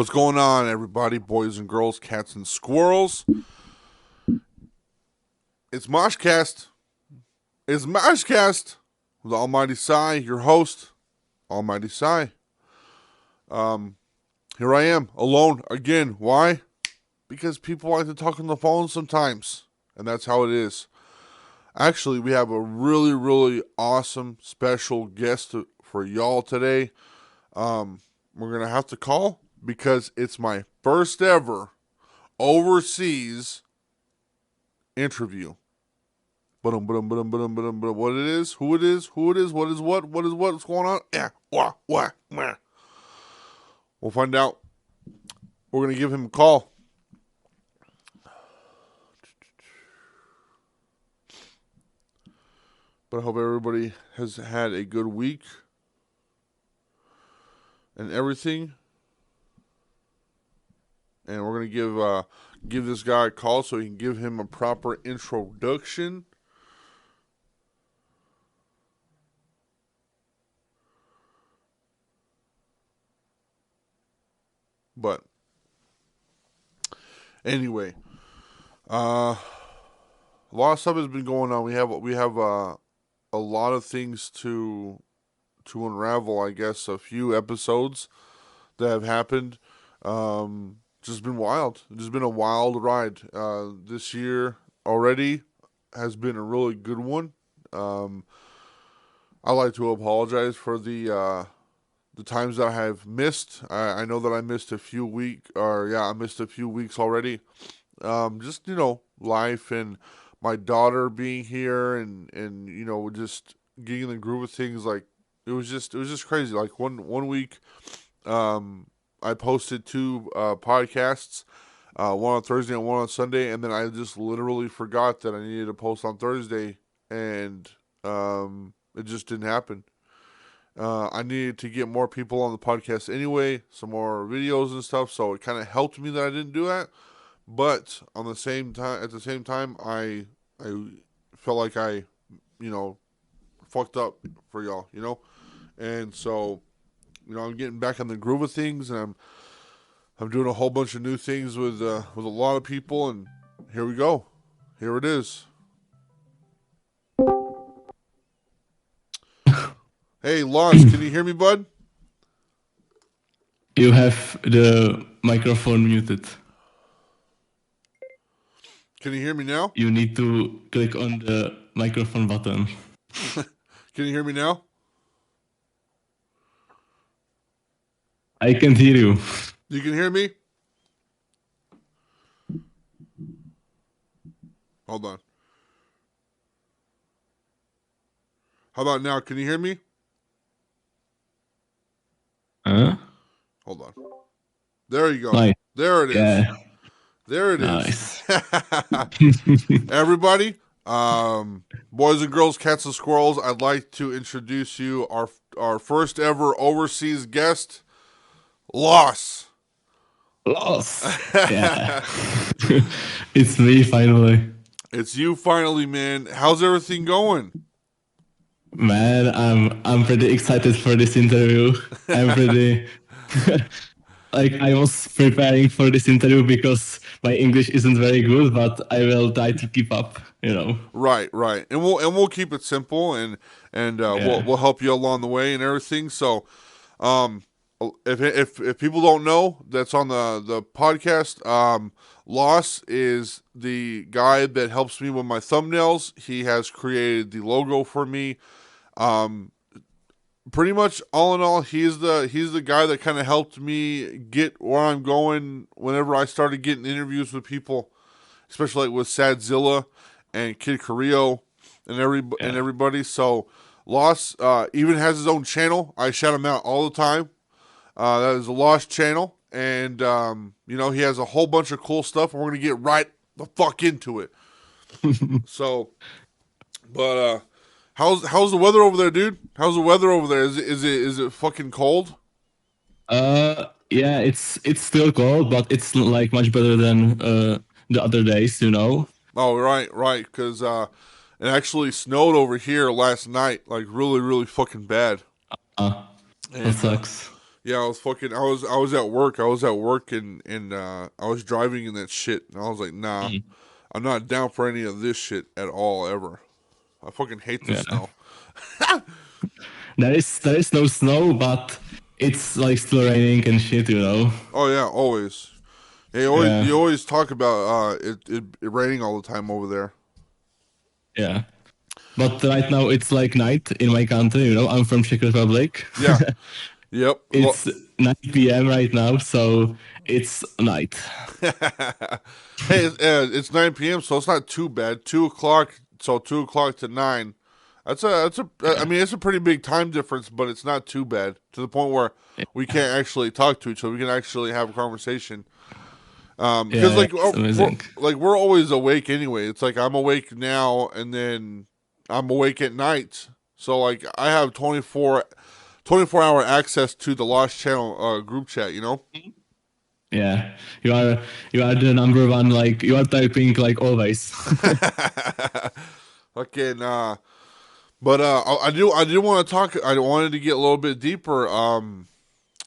What's going on, everybody? Boys and girls, cats and squirrels. It's MOSHCAST. It's MOSHCAST with Almighty Sai, your host, Almighty Sai. Here I am, alone again. Why? Because people like to talk on the phone sometimes, and that's how it is. Actually, we have a really, really awesome special guest for y'all today. We're going to have to call because it's my first ever overseas interview. What it is, who it is, what is what's going on. Yeah, what. We'll find out. We're going to give him a call. But I hope everybody has had a good week and everything. And we're going to give this guy a call so he can give him a proper introduction. But anyway, a lot of stuff has been going on. We have a lot of things to unravel. I guess a few episodes that have happened. Just been wild. It's just been a wild ride. This year already has been a really good one. I like to apologize for the times that I have missed. I know that I missed a few weeks already. Just life and my daughter being here and just getting in the groove of things. Like it was just crazy. Like one week, I posted two podcasts, one on Thursday and one on Sunday, and then I just literally forgot that I needed to post on Thursday, and it just didn't happen. I needed to get more people on the podcast anyway, some more videos and stuff, so it kind of helped me that I didn't do that. But at the same time, I felt like I, fucked up for y'all, and so. I'm getting back in the groove of things, and I'm doing a whole bunch of new things with a lot of people, and here we go. Here it is. Hey, Loss, can you hear me, bud? You have the microphone muted. Can you hear me now? You need to click on the microphone button. Can you hear me now? I can't hear you. You can hear me? Hold on. How about now? Can you hear me? Huh? Hold on. There you go. Nice. There it is. Yeah. There it Nice. is. Everybody, boys and girls, cats and squirrels, I'd like to introduce you our first ever overseas guest, Loss. Yeah. It's me finally. It's you finally, man. How's everything going? Man, I'm pretty excited for this interview. I'm pretty I was preparing for this interview because my English isn't very good, but I will try to keep up, Right. And we'll keep it simple and Yeah. we'll help you along the way and everything. So, if people don't know that's on the podcast, Loss is the guy that helps me with my thumbnails. He has created the logo for me. Pretty much all in all, he's the guy that kind of helped me get where I'm going whenever I started getting interviews with people, especially like with Sadzilla and Kid Carrillo and everybody. So Loss even has his own channel. I shout him out all the time. That is a Lost channel, and he has a whole bunch of cool stuff. And we're gonna get right the fuck into it. So, but how's the weather over there, dude? How's the weather over there? Is it fucking cold? Yeah, it's still cold, but it's like much better than the other days, Oh, right. Because it actually snowed over here last night, like really, really fucking bad. That And sucks. Yeah, I was at work. I was at work and I was driving in that shit, and I was like, nah, Mm. I'm not down for any of this shit at all ever. I fucking hate the Yeah. snow. There is no snow, but it's like still raining and shit, you know. Oh yeah, always. Hey, always Yeah, you always talk about it raining all the time over there. yeah. But right now it's like night in my country, you know. I'm from Czech Republic. Yeah. Yep. It's 9 p.m. right now, so it's night. Hey, it's 9 p.m., so it's not too bad. 2 o'clock, so 2 o'clock to nine. I Yeah, mean, it's a pretty big time difference, but it's not too bad to the point where we can't actually talk to each other. We can actually have a conversation. Because yeah, like it's amazing. we're always awake anyway. It's like I'm awake now, and then I'm awake at night. So like I have 24 hour access to the Lost Channel group chat. You know. Yeah, you are the number one. Like you are typing like always. Okay, nah. But I do want to talk. I wanted to get a little bit deeper.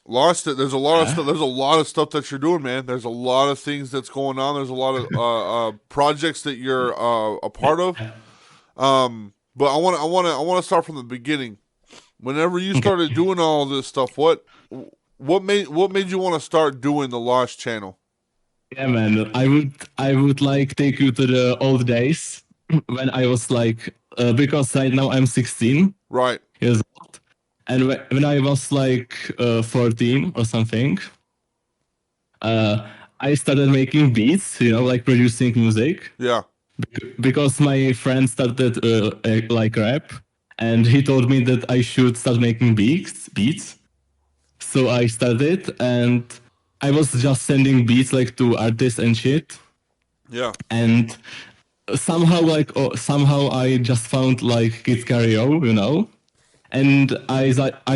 Lost it. There's a lot of Yeah. stuff. There's a lot of stuff that you're doing, man. There's a lot of things that's going on. There's a lot of projects that you're a part of. But I want to start from the beginning. Whenever you Okay. started doing all this stuff, what made you want to start doing the Lost Channel? Yeah, man. I would like take you to the old days when I was like because right now I'm 16 Right. years old, and when I was like 14 or something, uh, I started making beats. You know, like producing music Yeah. because my friend started like rap, and he told me that I should start making beats. So I started, and I was just sending beats like to artists and shit, Yeah. and somehow I just found like Kid Cario, you know, and I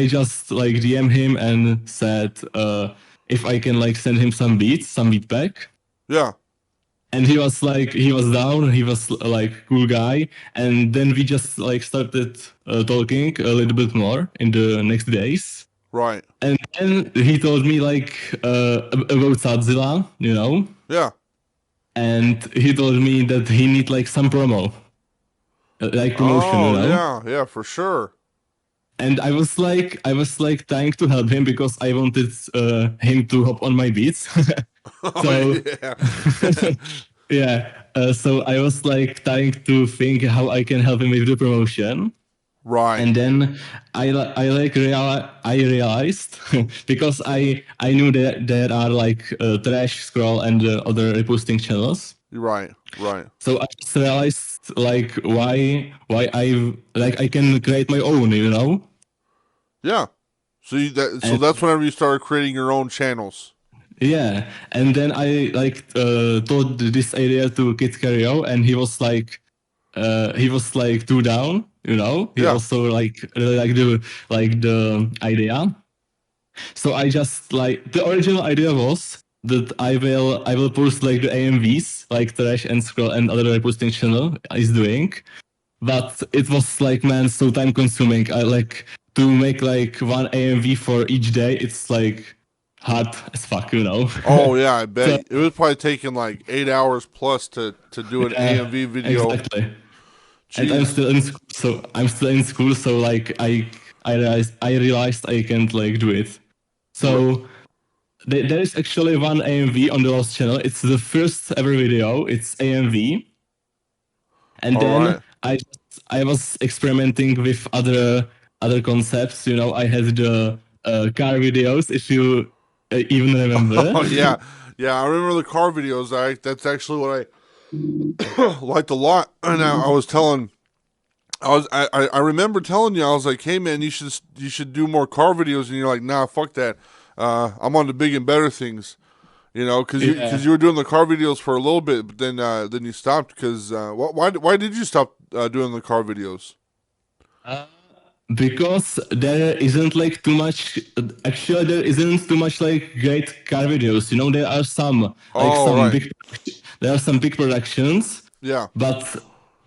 just like DM him and said if I can like send him some beats, some beat back. Yeah. And he was down, he was like cool guy, and then we just like started talking a little bit more in the next days. Right. And then he told me like about Godzilla, you know, Yeah. and he told me that he need like some promo, like promotion, you Oh know. yeah. Yeah. For sure. And I was like trying to help him because I wanted him to hop on my beats. Oh So yeah. yeah, so I was like trying to think how I can help him with the promotion. Right. And then I realized because I knew that there are like trash scroll and other reposting channels. Right. Right. So I just realized like why I can create my own, you know. Yeah. So And that's whenever you started creating your own channels. yeah, and then I like told this idea to Kid Cario, and he was like too down, you know. He Yeah. also like really like the idea. So I just like the original idea was that I will post like the AMVs like Trash and Scroll and other reposting channel is doing, but it was like man so time consuming. I like to make like one AMV for each day. It's like hard as fuck, you know. Oh yeah, I bet So it was probably taking like 8 hours plus to do an yeah, AMV video. exactly. And I'm Jeez. still in school, so like I realized I can't like do it. R- So there is actually one AMV on the Lost channel. It's the first ever video. It's AMV, and all then right. I was experimenting with other concepts. You know, I had the car videos. If you even remember, Oh yeah, yeah. I remember the car videos. That's actually what I liked a lot. And I was telling. I remember telling you I was like, hey man, you should do more car videos, and you're like, nah, fuck that. I'm on the big and better things, because you yeah. because you were doing the car videos for a little bit, but then you stopped because why did you stop doing the car videos? Uh, because there isn't like too much. Actually, there isn't too much like great car videos. You know, Oh right, there are some big productions, yeah, but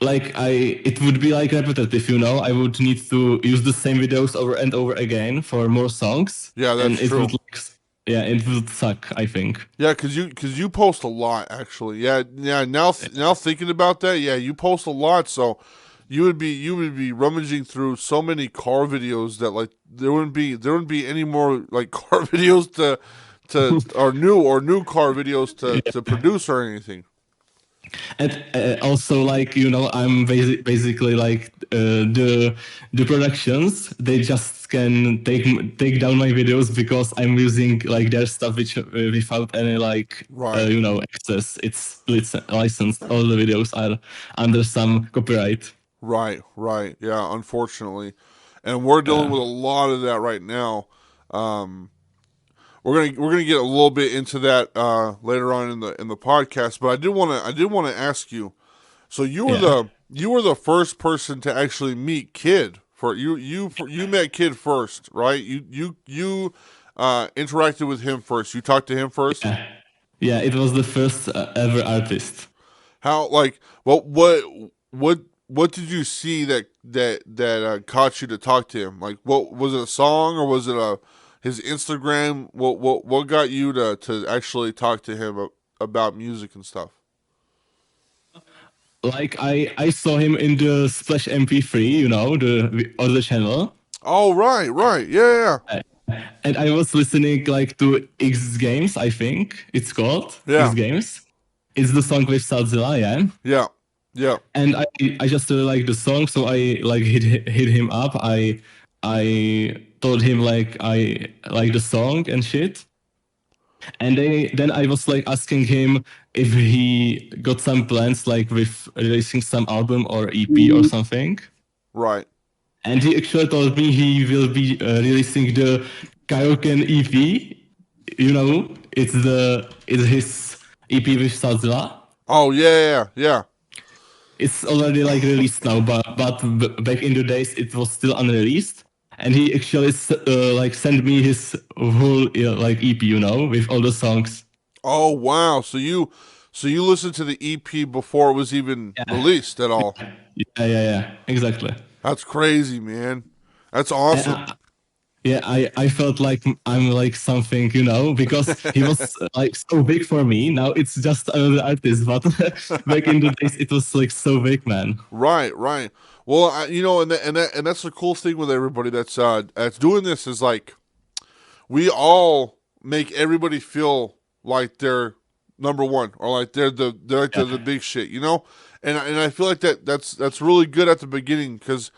like it would be like repetitive, you know. I would need to use the same videos over and over again for more songs, Yeah, that's and it would true. like yeah, it would suck, I think. Yeah, cause you post a lot actually. Yeah, yeah. Now thinking about that, yeah, you post a lot. So you would be rummaging through so many car videos that like there wouldn't be any more like car videos to or new car videos to Yeah. produce or anything. And also, like, you know, I'm basically like the productions, they just can take down my videos because I'm using like their stuff which without any like Right, you know, access. It's licensed. All the videos are under some copyright. right. Yeah, unfortunately, and we're dealing uh, with a lot of that right now. Um, we're gonna get a little bit into that later on in the podcast, but I did want to ask you. So you were yeah. the first person to actually meet Kid. You met Kid first, right? You interacted with him first. You talked to him first. Yeah, yeah, it was the first ever artist. How like what did you see that caught you to talk to him? Like what was it, a song or was it a his Instagram? What got you to actually talk to him about music and stuff? Like I saw him in the Splash MP3, you know, the other channel. Oh, right, yeah, Uh, and I was listening like to X Games, I think it's called X yeah, Games. It's the song with Sadzilla, yeah. yeah, yeah, And I just really like the song, so I like hit him up. I told him like I like the song and shit. And then I was like asking him if he got some plans like with releasing some album or EP or something. right. And he actually told me he will be releasing the Kaioken EP. You know, it's his EP with Sazla. Oh yeah. It's already like released now, but back in the days it was still unreleased. And he actually like sent me his whole like EP, you know, with all the songs. Oh wow. So you listened to the EP before it was even Yeah, released at all. yeah, exactly. That's crazy, man. That's And, awesome. yeah, I felt like I'm like something, you know, because he was like so big for me. Now it's just another artist, but back in the days it was like so big, man. Right. Well, and that's the cool thing with everybody that's doing this is like we all make everybody feel like they're number one or like they're the Yeah, big shit, you know. And I feel like that's really good at the beginning because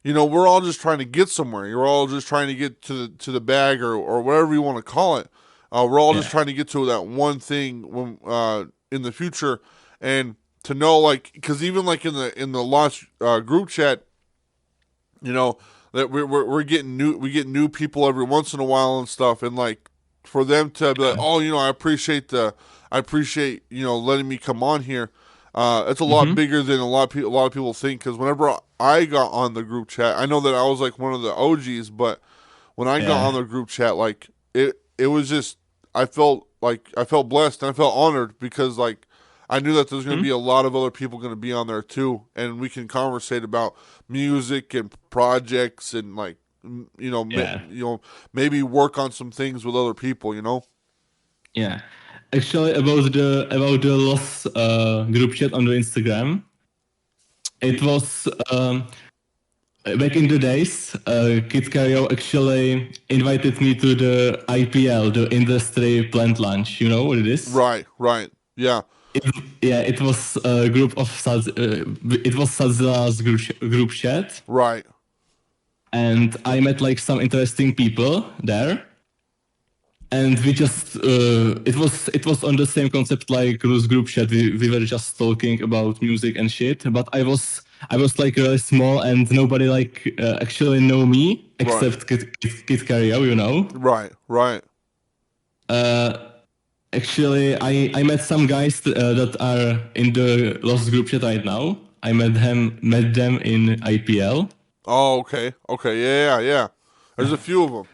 we're all just trying to get somewhere. You're all just trying to get to the bag or whatever you want to call it. We're all just yeah. trying to get to that one thing when in the future, and to know like because even like in the launch group chat, you know that we're getting we get new people every once in a while and stuff, and like for them to be like, oh, I appreciate letting me come on here. It's a lot Mm-hmm. bigger than a lot of people think because whenever I got on the group chat, I know that I was like one of the OGs, but when I got on Yeah. the group chat, like it was just I felt blessed and I felt honored because like I knew that there's going to Hmm? be a lot of other people going to be on there too, and we can conversate about music and projects and like Yeah. maybe work on some things with other people. Yeah. Actually, about the lost group chat on the Instagram, it was back in the days. Kid Cario actually invited me to the IPL, the Industry Plant Lunch. You know what it is? Right, yeah, It, yeah, it was a group of it was Sazila's group chat, right, and I met like some interesting people there. And we just it was on the same concept like Ru's group chat. We were just talking about music and shit. But I was like really small and nobody like actually know me right, except Kid Cario, you know. right. Uh, Actually, I met some guys that are in the Lost group chat right now. I met them in IPL. Oh, okay, yeah. There's a few of them.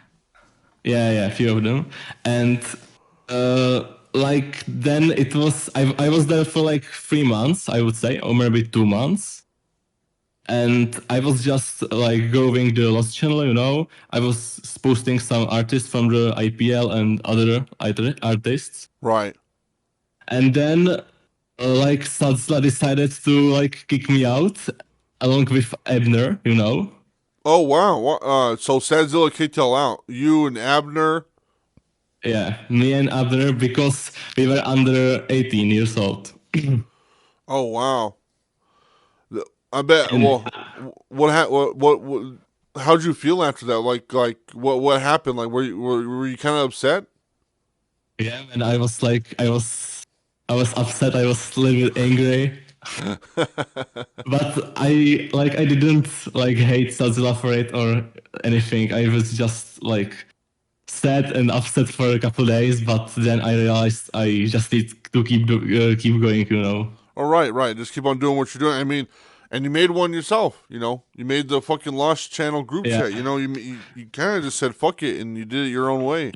Yeah, a few of them. And uh, like then it was I was there for like 3 months, I would say, or maybe 2 months. and I was just like growing the Lost channel, you know. I was posting some artists from the IPL and other artists, Right. and then like Sadzla decided to like kick me out along with Ebner, you know. Oh wow. So Sadzilla kicked y'all out. You and Abner. Yeah, me and Abner because we were under 18 years old. Oh wow. I bet. And Well, what how'd you feel after that? Like what happened? Like were you kind of upset? yeah, and I was upset. I was a little bit angry, but I didn't like hate Sazila for it or anything. I was just like sad and upset for a couple days, but then I realized I just need to keep going. You know. All right, right. Just keep on doing what you're doing. I mean, and you made one yourself. You know, you made the fucking Lost Channel group Yeah. chat. You know, you kind of just said fuck it and you did it your own way.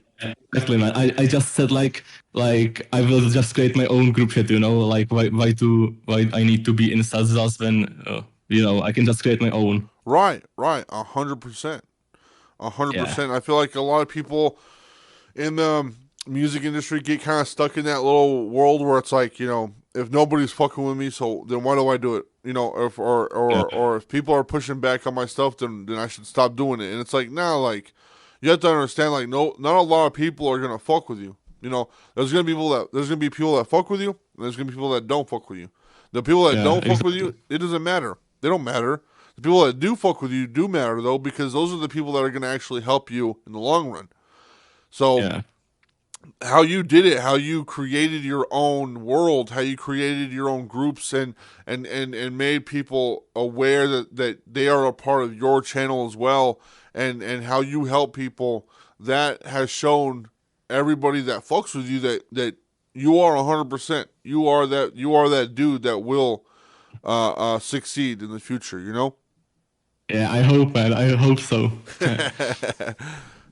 Exactly, man. I just said like I will just create my own group chat, you know, like why I need to be in Sazas when you know I can just create my own. Right, right. 100%. a hundred Yeah, percent. I feel like a lot of people in the music industry get kind of stuck in that little world where it's like, you know, if nobody's fucking with me, so then why do I do it? You know, if yeah, or if people are pushing back on my stuff, then I should stop doing it. And it's like, nah, like you have to understand, like, no, not a lot of people are gonna fuck with you. You know, there's gonna be people that fuck with you, and there's gonna be people that don't fuck with you. The people that yeah, don't fuck with exactly. you, it doesn't matter. They don't matter. The people that do fuck with you do matter though, because those are the people that are gonna actually help you in the long run. So Yeah, how you did it, how you created your own world, how you created your own groups and made people aware that they are a part of your channel as well, and how you help people, that has shown everybody that fucks with you that you are 100%. You are that dude that will succeed in the future, you know? yeah. I hope, man. I hope so.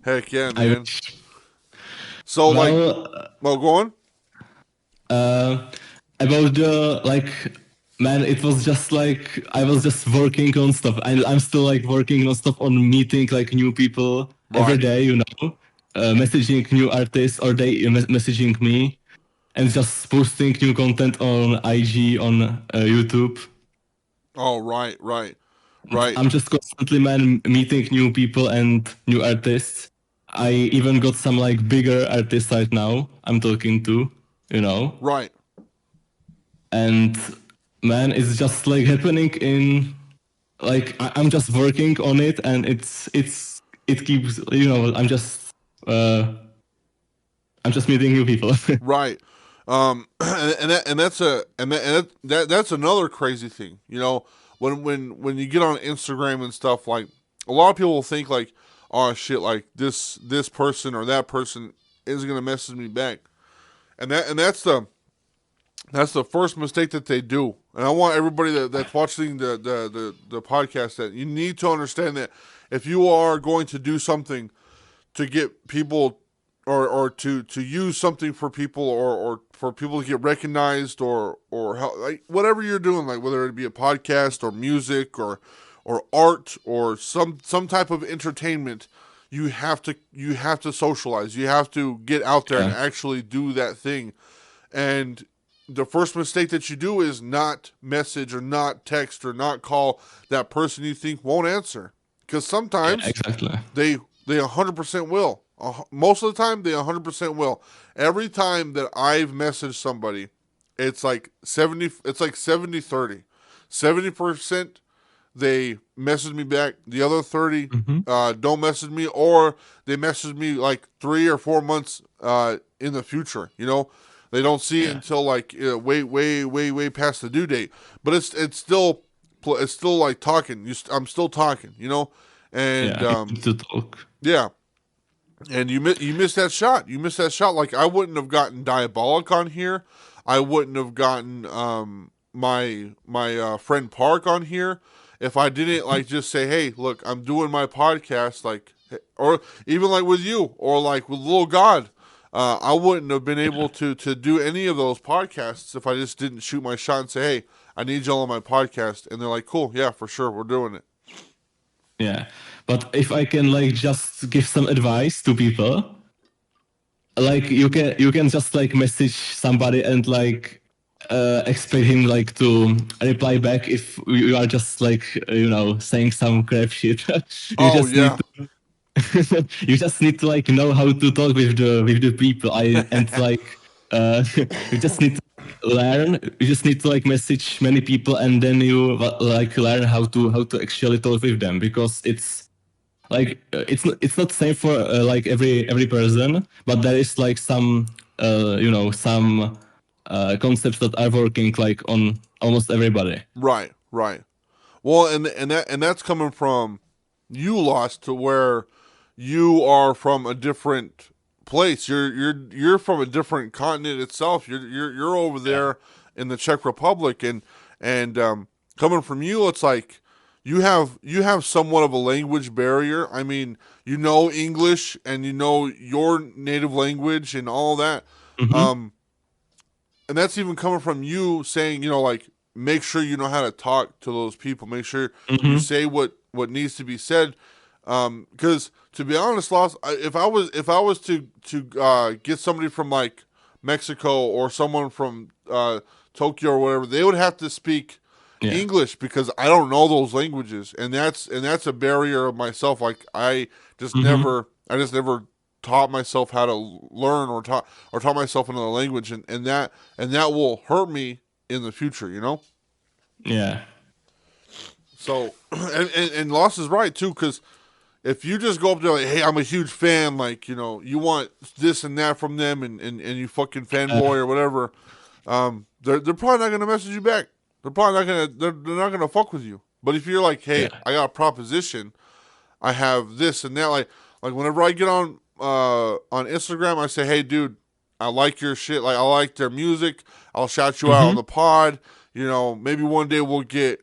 Heck yeah, I man. wish. So like, Well, well, go on. uh, about the like, man, it was just like I was just working on stuff. I'm still like working on stuff on meeting like new people every Right. day, you know, messaging new artists or they messaging me and just posting new content on IG on YouTube. Oh, right, right, right. I'm just constantly, man, meeting new people and new artists. I even got some like bigger artists right now I'm talking to, you know, Right. and man, it's just like happening in like I'm just working on it, and it keeps, you know, uh I'm just meeting new people. Right. That's another crazy thing. You know, when you get on Instagram and stuff, like a lot of people will think like, oh shit, like this person or that person isn't gonna message me back, and that's the first mistake that they do. And I want everybody that's watching the podcast, that you need to understand that if you are going to do something to get people, or to use something for people, or for people to get recognized, or how, like whatever you're doing, like whether it be a podcast or music or art or some type of entertainment, you have to socialize. You have to get out there and Yeah, actually do that thing. And the first mistake that you do is not message or not text or not call that person you think won't answer, because yeah, sometimes exactly. they 100% will. Most of the time, they 100% will. Every time that I've messaged somebody, it's like 70. It's like 70-30. 70% they message me back. The other 30 Hmm. don't message me, or they message me like 3 or 4 months in the future. You know, they don't see it Yeah, until like way past the due date. But it's still like talking. I'm still talking. You know, and yeah, it's good to talk. yeah, and you missed that shot. You missed that shot. Like I wouldn't have gotten Diabolic on here. I wouldn't have gotten my friend Park on here if I didn't like just say, hey, look, I'm doing my podcast, like, or even like with you, or like with Little God. I wouldn't have been able to do any of those podcasts if I just didn't shoot my shot and say, "Hey, I need y'all on my podcast," and they're like, "Cool, yeah, for sure, we're doing it." Yeah. But if I can like just give some advice to people, like you can just like message somebody and like expect him like to reply back if you are just like saying some crap shit. you Oh just need yeah, to you just need to like know how to talk with the people. I and like you just need to learn. You just need to like message many people, and then you like learn how to actually talk with them, because it's not same for like every person, but there is like some concepts that are working like on almost everybody. right, right. Well, and that's coming from you, lost to where you are from a different place. You're from a different continent itself. You're over Yeah. there in the Czech Republic, and coming from you, it's like you have somewhat of a language barrier. I mean, you know English and you know your native language and all that. Mm-hmm. Um, and that's even coming from you saying, like, make sure you know how to talk to those people. Make sure you Mm-hmm. say what needs to be said. Because to be honest, Lost, if I was to get somebody from like Mexico or someone from Tokyo or whatever, they would have to speak Yeah. English because I don't know those languages, and that's a barrier of myself. Like Mm-hmm. I just never taught myself how to learn or taught myself another language, and that will hurt me in the future. Yeah. So and Loss is right too, because if you just go up there like, hey, I'm a huge fan, like, you want this and that from them, and you fucking fanboy or whatever, they're probably not gonna message you back. They're probably not gonna they're not gonna fuck with you. But if you're like, hey, Yeah. I got a proposition, I have this and that, like whenever I get on Instagram, I say, hey, dude, I like your shit, like I like their music. I'll shout you out on Mm-hmm. the pod. Maybe one day we'll get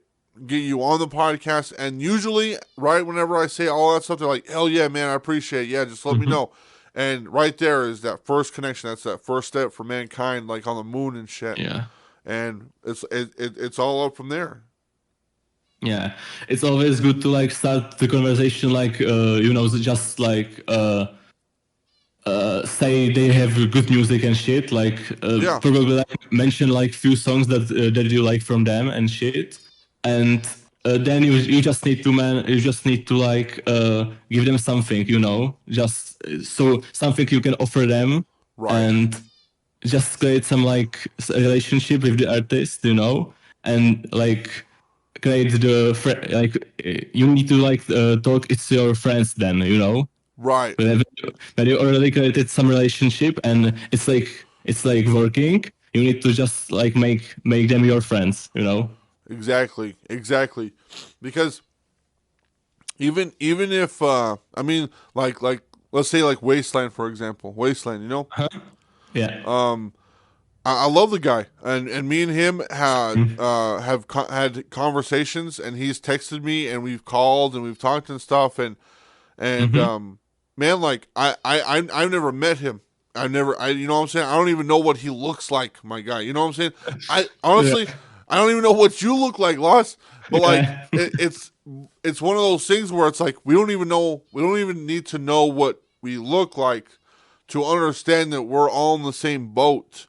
you on the podcast. And usually, right whenever I say all that stuff, they're like, hell yeah, man, I appreciate it. Yeah, just let me Mm-hmm. know. And right there is that first connection. That's that first step for mankind, like on the moon and shit. Yeah. And it's all up from there. Yeah, it's always good to like start the conversation like just like say they have good music and shit. Like Yeah, probably like mention like few songs that you like from them and shit, and then you just need to like give them something, just so something you can offer them, right, and just create some like relationship with the artist, and like create like you need to like talk it's your friends then, right. when you already created some relationship and it's like working, you need to just like make them your friends. Exactly, exactly. Because even if I mean, like let's say like Wasteland, for example, Wasteland. Huh? Yeah. Um, I love the guy, and me and him Mm. had conversations, and he's texted me, and we've called, and we've talked and stuff, and Mm-hmm. man, like I've never met him. You know what I'm saying? I don't even know what he looks like, my guy. You know what I'm saying? I Yeah. honestly, I don't even know what you look like, Lost. But like, Yeah. it's one of those things where it's like we don't even need to know what we look like to understand that we're all in the same boat.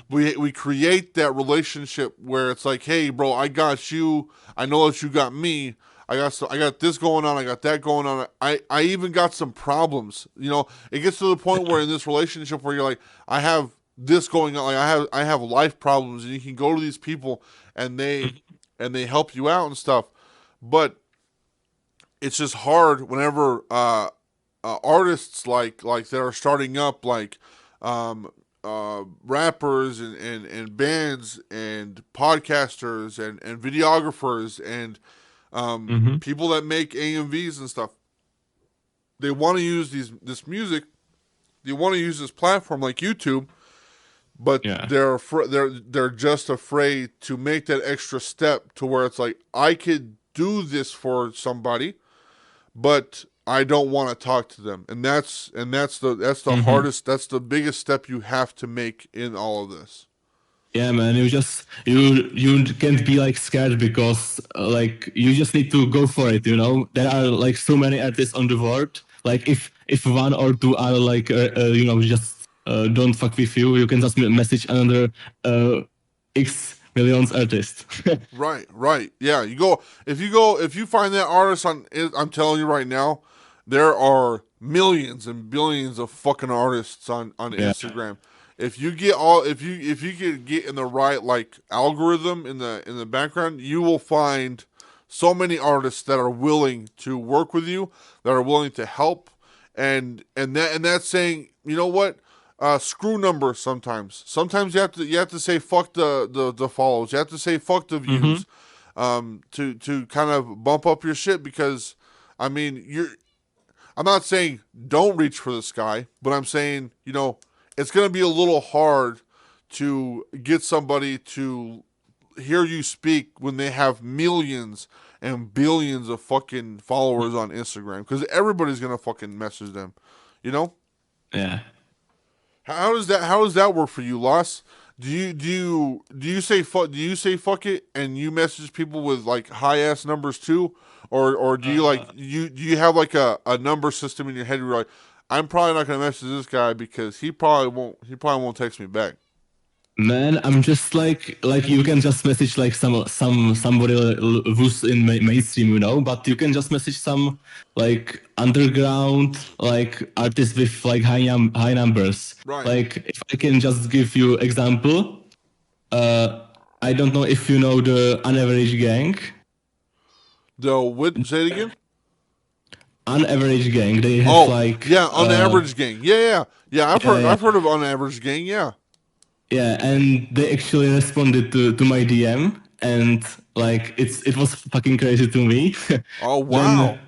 We create that relationship where it's like, hey, bro, I got you. I know that you got me. I got this going on. I got that going on. I even got some problems. It gets to the point where in this relationship where you're like, I have this going on. Like I have life problems, and you can go to these people, and they help you out and stuff. But it's just hard whenever artists like that are starting up, like um, rappers and bands and podcasters and videographers and Mm-hmm. people that make AMVs and stuff. They want to use this music. They want to use this platform like YouTube, but Yeah. they're just afraid to make that extra step to where it's like, I could do this for somebody, but I don't want to talk to them, and that's the Hmm. hardest. That's the biggest step you have to make in all of this. Yeah, man, you can't be like scared because like you just need to go for it. You know, there are like so many artists on the world. Like if one or two are like just don't fuck with you, you can just message another uh, X millions artist. Right, right. Yeah, if you find that artist I'm telling you right now, there are millions and billions of fucking artists on Yeah. Instagram. If you could get in the right like algorithm in the background, you will find so many artists that are willing to work with you, that are willing to help, and that's saying, you know what, screw numbers sometimes. Sometimes you have to say fuck the follows. You have to say fuck the Mm-hmm. views, to kind of bump up your shit because, I mean, I'm not saying don't reach for the sky, but I'm saying, it's gonna be a little hard to get somebody to hear you speak when they have millions and billions of fucking followers on Instagram, because everybody's gonna fucking message them, you know. Yeah. How does that work for you, Loss? Do you say fuck it and you message people with like high ass numbers too, or do you like Uh, do you have like a number system in your head where you're like, I'm probably not gonna message this guy because he probably won't text me back. Man, I'm just like you can just message like somebody who's in mainstream, you know, but you can just message some like underground like artists with like high numbers. Right. Like if I can just give you example, uh, I don't know if you know the Unaverage Gang. Say it again. Unaverage Gang, they have Oh like yeah, on average gang. Yeah, yeah, yeah. I've yeah, heard yeah, I've heard of on average gang. Yeah. yeah, and they actually responded to my DM, and like it was fucking crazy to me. Oh Then wow.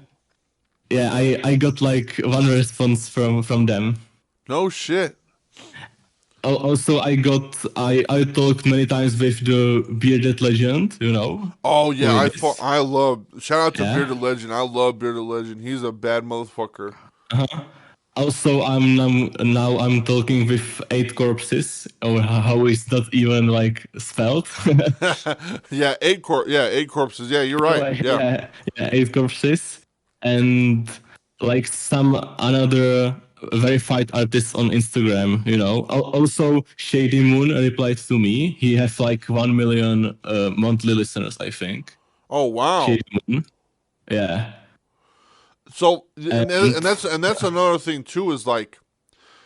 yeah, I got like one response from them. No shit. Also, I talked many times with the bearded legend, you know, Oh who yeah, it is. I love. Shout out to Yeah. Bearded Legend. I love Bearded Legend. He's a bad motherfucker. Uh-huh. Also, I'm talking with eight corpses, or how is that even like spelled? Yeah, eight corpses. Yeah, you're right. Like, Yeah. yeah, eight corpses, and like some another verified artist on Instagram. You know, also Shady Moon replied to me. He has like 1 million monthly listeners, I think. Oh wow. Shady Moon, yeah, So and and that's another thing too, is like,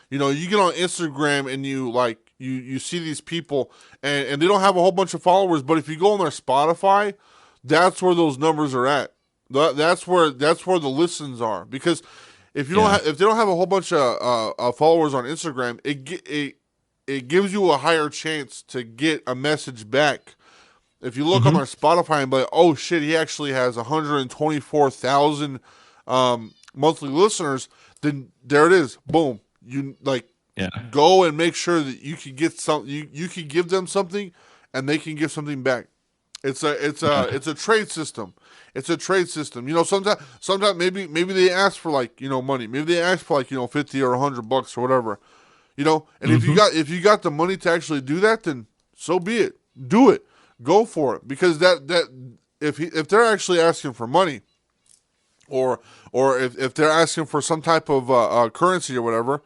you get on Instagram and you see these people, and they don't have a whole bunch of followers, but if you go on their Spotify, that's where those numbers are at. That's where the listens are, because yeah, if they don't have a whole bunch of followers on Instagram, it gives you a higher chance to get a message back. If you look on mm-hmm, their Spotify and be like, oh shit, he actually has 124,000 monthly listeners, then there it is. Boom. You like yeah, go and make sure that you can get some. You can give them something, and they can give something back. yeah, It's a trade system. It's a trade system. Sometimes maybe they ask for like money. Maybe they ask for like 50 or $100 or whatever. And if you mm-hmm, got if you got the money to actually do that, then so be it. Do it. Go for it, because that if they're actually asking for money, or if they're asking for some type of currency or whatever,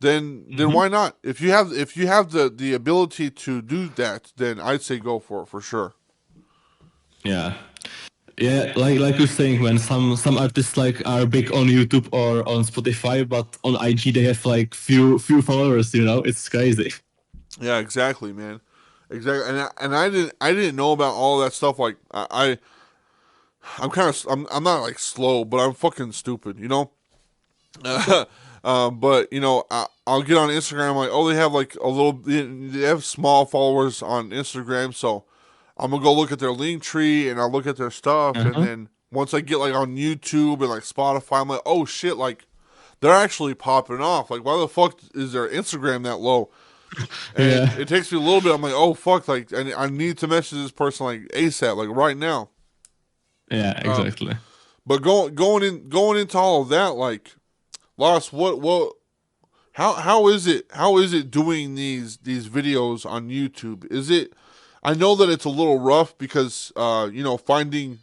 then mm-hmm, why not? If you have the ability to do that, then I'd say go for it for sure. yeah. Yeah, like you're saying, when some artists like are big on YouTube or on Spotify, but on IG they have like few followers. You know, it's crazy. Yeah, exactly, man. Exactly, and I didn't know about all that stuff. Like I'm kind of I'm not like slow, but I'm fucking stupid, but I'll get on Instagram, like, oh, they have like they have small followers on Instagram, so I'm gonna go look at their link tree and I'll look at their stuff, and Uh-huh. then once I get like on YouTube and like Spotify, I'm like, oh shit, like they're actually popping off. Like, why the fuck is their Instagram that low? And Yeah, it takes me a little bit. I'm like, oh fuck, like I need to message this person like ASAP, like right now. yeah, Um, exactly. But going into all of that, like, Lost, what how is it doing these videos on YouTube? Is it? I know that it's a little rough because finding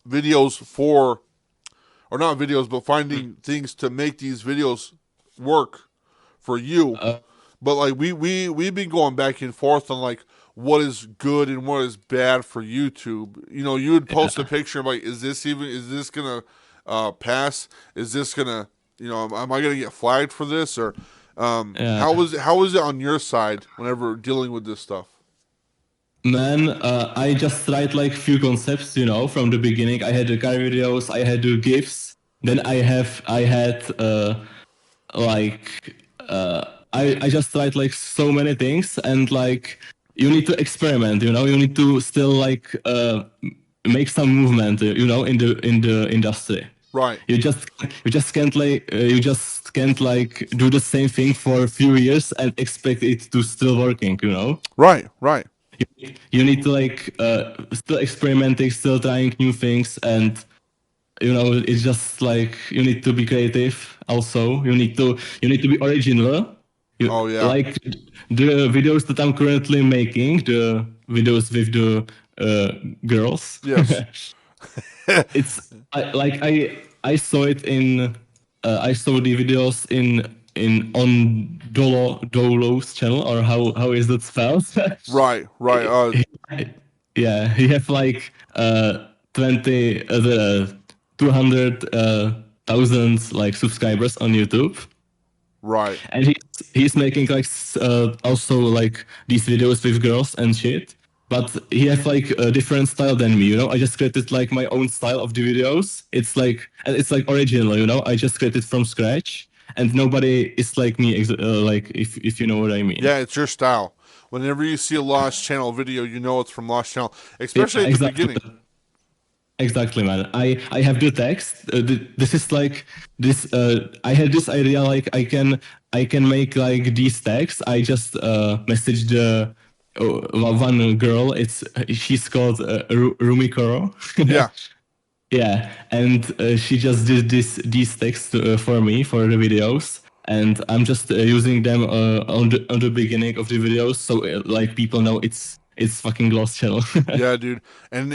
videos for, or not videos, but finding things to make these videos work for you. Uh, But like we've been going back and forth on like what is good and what is bad for YouTube. You would post a yeah, picture of like, is this gonna pass? Is this gonna, am I gonna get flagged for this? Or yeah. how is it on your side whenever dealing with this stuff? Man, I just tried like few concepts, from the beginning. I had the car videos, I had the GIFs, then I had like I just tried like so many things, and like you need to experiment, you need to still like make some movement, in the industry. Right, You just can't like do the same thing for a few years and expect it to still working. right, right. You need to like still experimenting, still trying new things, and it's just like you need to be creative. Also, you need to be original. You Oh yeah, like the videos that I'm currently making, the videos with the girls. yes, I saw it in I saw the videos in on Dolo's channel, or how is that spelled? right, right. Yeah, he have like 20 the 200 thousand like subscribers on YouTube, Right. and he's making like also like these videos with girls and shit. But he have like a different style than me. I just created like my own style of the videos. It's like original. I just created from scratch, and nobody is like me. Like if you know what I mean. Yeah, it's your style. Whenever you see a Lost Channel video, you know it's from Lost Channel, Yeah, especially at the exactly. beginning. Exactly, man. I have the text. This is like this. I had this idea like I can make like these texts. I just messaged the one girl. She's called Rumikoro. Yeah. Yeah, and she just did these texts for me for the videos, and I'm just using them on the beginning of the videos, so like people know it's fucking Lost Channel. Yeah, dude. And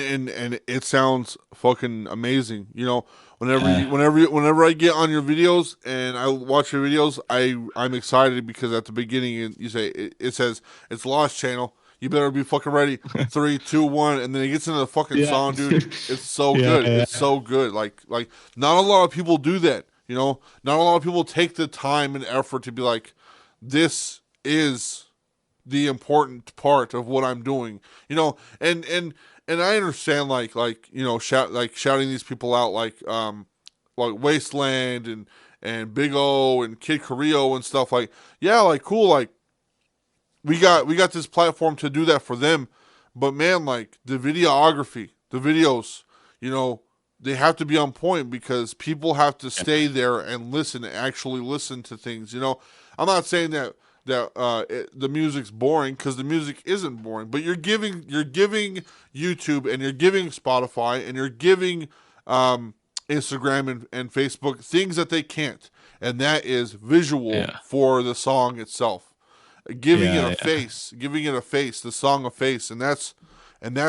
it sounds fucking amazing. Yeah, Whenever I get on your videos and I watch your videos, I'm excited because at the beginning you say it says it's Lost Channel. You better be fucking ready. Three, two, one, and then it gets into the fucking yeah, song, dude. It's so yeah, good. It's yeah. so good. Like not a lot of people do that. Not a lot of people take the time and effort to be like, this is the important part of what I'm doing. And I understand shouting these people out like Wasteland and Big O and Kid Carrillo and stuff, like, yeah, like, cool, like, we got this platform to do that for them. But man, like, the videography, the videos, you know, they have to be on point because people have to stay there and listen, actually listen to things. I'm not saying that the music's boring, because the music isn't boring, but you're giving YouTube and you're giving Spotify and you're giving Instagram and Facebook things that they can't, and that is visual Yeah, for the song itself, yeah, yeah. giving it a face, the song a face, and that's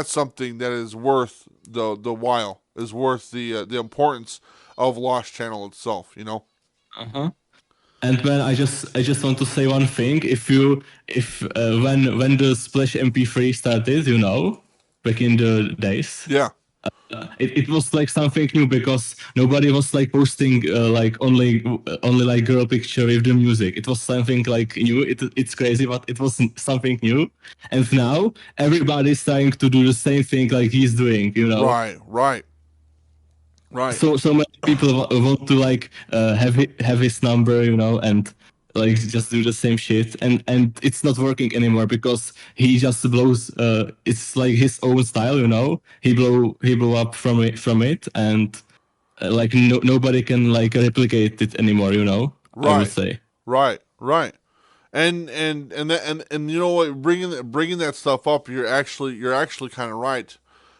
something that is worth the while, is worth the importance of Lost Channel itself. Uh-huh. And man, I just want to say one thing. If when the Splash MP3 started, back in the days, Yeah, it was like something new because nobody was like posting like only like girl picture with the music. It was something like new. It's crazy, but it was something new. And now everybody's trying to do the same thing like he's doing. right, right, right. So many people want to like have his number, and like just do the same shit, and it's not working anymore because he just blows. It's like his own style, he blew up from it, and like nobody can like replicate it anymore. I would Right, say. right, right. And you know what? Bringing that stuff up, you're actually kind of right.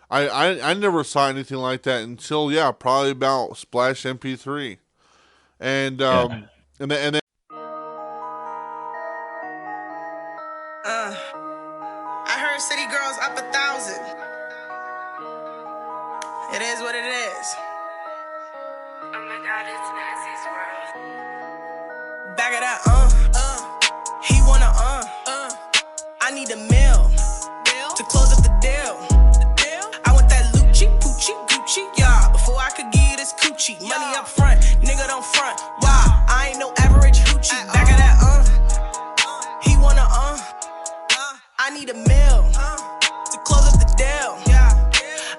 I never saw anything like that until yeah, probably about Splash MP3, and Yeah. then I heard city girls up 1,000. It is what it is. Oh my God, it's Nazi's world. Back it up, he wanna, I need a meal to close up the deal. I want that Lucci, Pucci, Gucci, yeah. Before I could give this coochie, money up front, nigga don't front. Why? I ain't no average hoochie. Back of that, he wanna, I need a meal to close up the deal.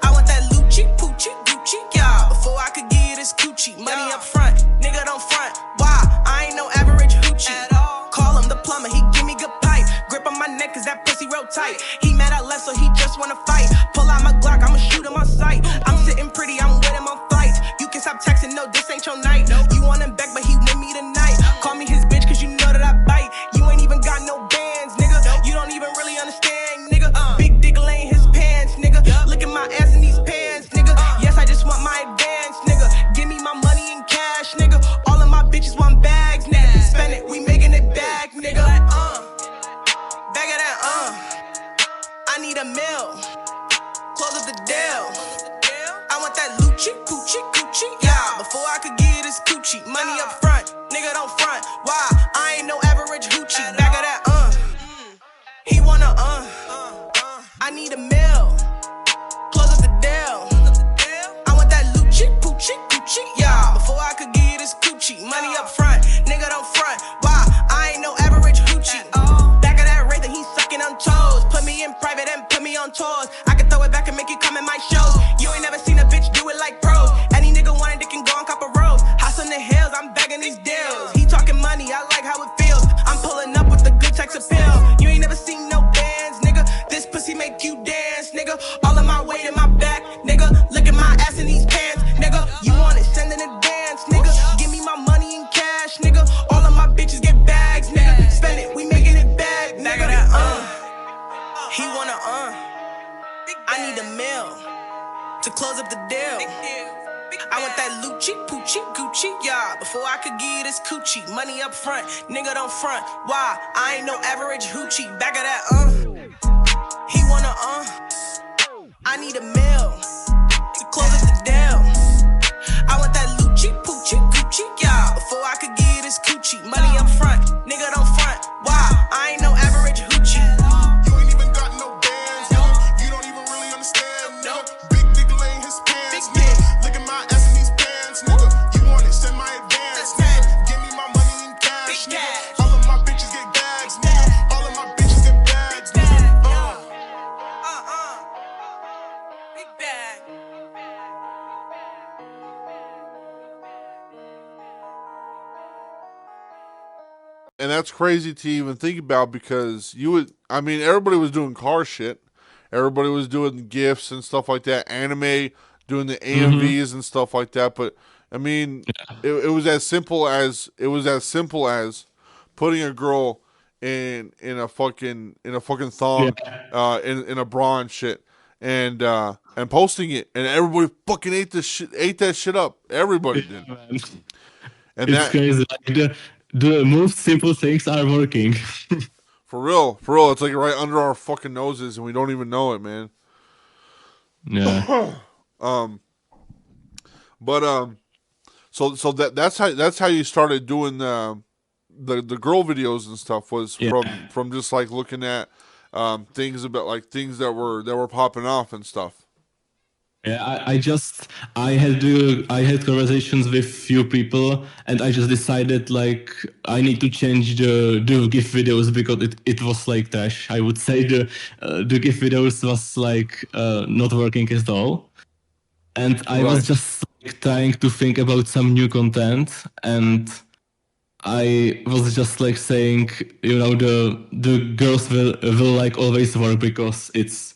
I want that Lucci, Pucci, Gucci, yeah. Before I could give this coochie, money up front, nigga don't front. Why? I ain't no average hoochie. Call him the plumber, he give me good pipe. Grip on my neck cause that pussy real tight. He mad I left so he just wanna fight. Pull out my Glock, I'ma shoot him on sight. I'm sitting pretty, I'm with him on flights. You can stop texting, no, this ain't your night. You want him back, but he with me tonight. Call me his bitch cause you know that I bite. You ain't even got no bands, nigga. You don't even really understand, nigga. Big dick laying his pants, nigga. Look at my ass in these pants, nigga. Yes, I just want my advance, nigga. Give me my money in cash, nigga. All of my bitches want bags, nigga. Spend it, we making it back, nigga. Bag of that, I need a meal. Close up the deal. I want that Lucci, Pucci, Gucci, yeah. Before I could give this coochie, money up front, nigga don't front. Why? I ain't no average hoochie. Back of that, he wanna, I need a meal. Close up the deal. I want that Lucci, Pucci, Gucci, yeah. Before I could give this coochie, money up front, nigga don't front. Why? I ain't no average hoochie. Back of that rate that he's sucking on toes. Put me in private and put me on tours. I can throw it back and make you come in my shows. You ain't never seen a bitch do it like pros. Any nigga want it, they can go on copper roads. House on the hills, I'm bagging these deals. He talking money, I like how it feels. I'm pulling up with the good sex appeal. You ain't never seen no bands, nigga. This pussy make you dance, nigga. All of my weight in my back, nigga. Look at my ass in these pants, nigga. You want it, send in advance, nigga. Give me my money in cash, nigga. All of my bitches get bags, nigga. Spend it, we making it back, nigga. That, he wanna, I need a meal to close up the deal. I want that Lucci, Pucci, Gucci, yeah. Before I could give this coochie, money up front, nigga don't front. Why? I ain't no average hoochie. Back of that, he wanna, I need a meal to close up the deal. I want that Lucci, Pucci, Gucci, yeah. Before I could give this coochie, money up front, nigga don't front. Why? I ain't no average hoochie. You ain't even got no bands, nigga. You don't even really understand, nigga. Big dick laying his pants, nigga. Look at my ass in these pants, nigga. You want it, send my advance, nigga. Give me my money in cash, nigga. All of my bitches get bags, nigga. All of my bitches get bags, nigga. Big bag. and that's crazy to even think about because you would. I mean, everybody was doing car shit. Everybody was doing gifs and stuff like that. Anime, doing the AMVs and stuff like that. But I mean, it was as simple as putting a girl in a fucking thong, in a bra and shit, and posting it, and everybody fucking ate that shit up. Everybody did, Man. and It's that crazy. Like the most simple things are working. for real, it's like right under our fucking noses, and we don't even know it, man. Yeah. But so that's how you started doing the girl videos and stuff was Yeah. from just like looking at things about like things that were popping off and stuff. Yeah, I had conversations with few people, and I just decided like I need to change the GIF videos because it was like trash. I would say the GIF videos was like not working at all, and I was Right. just like, trying to think about some new content, and I was just like saying, the girls will like always work because it's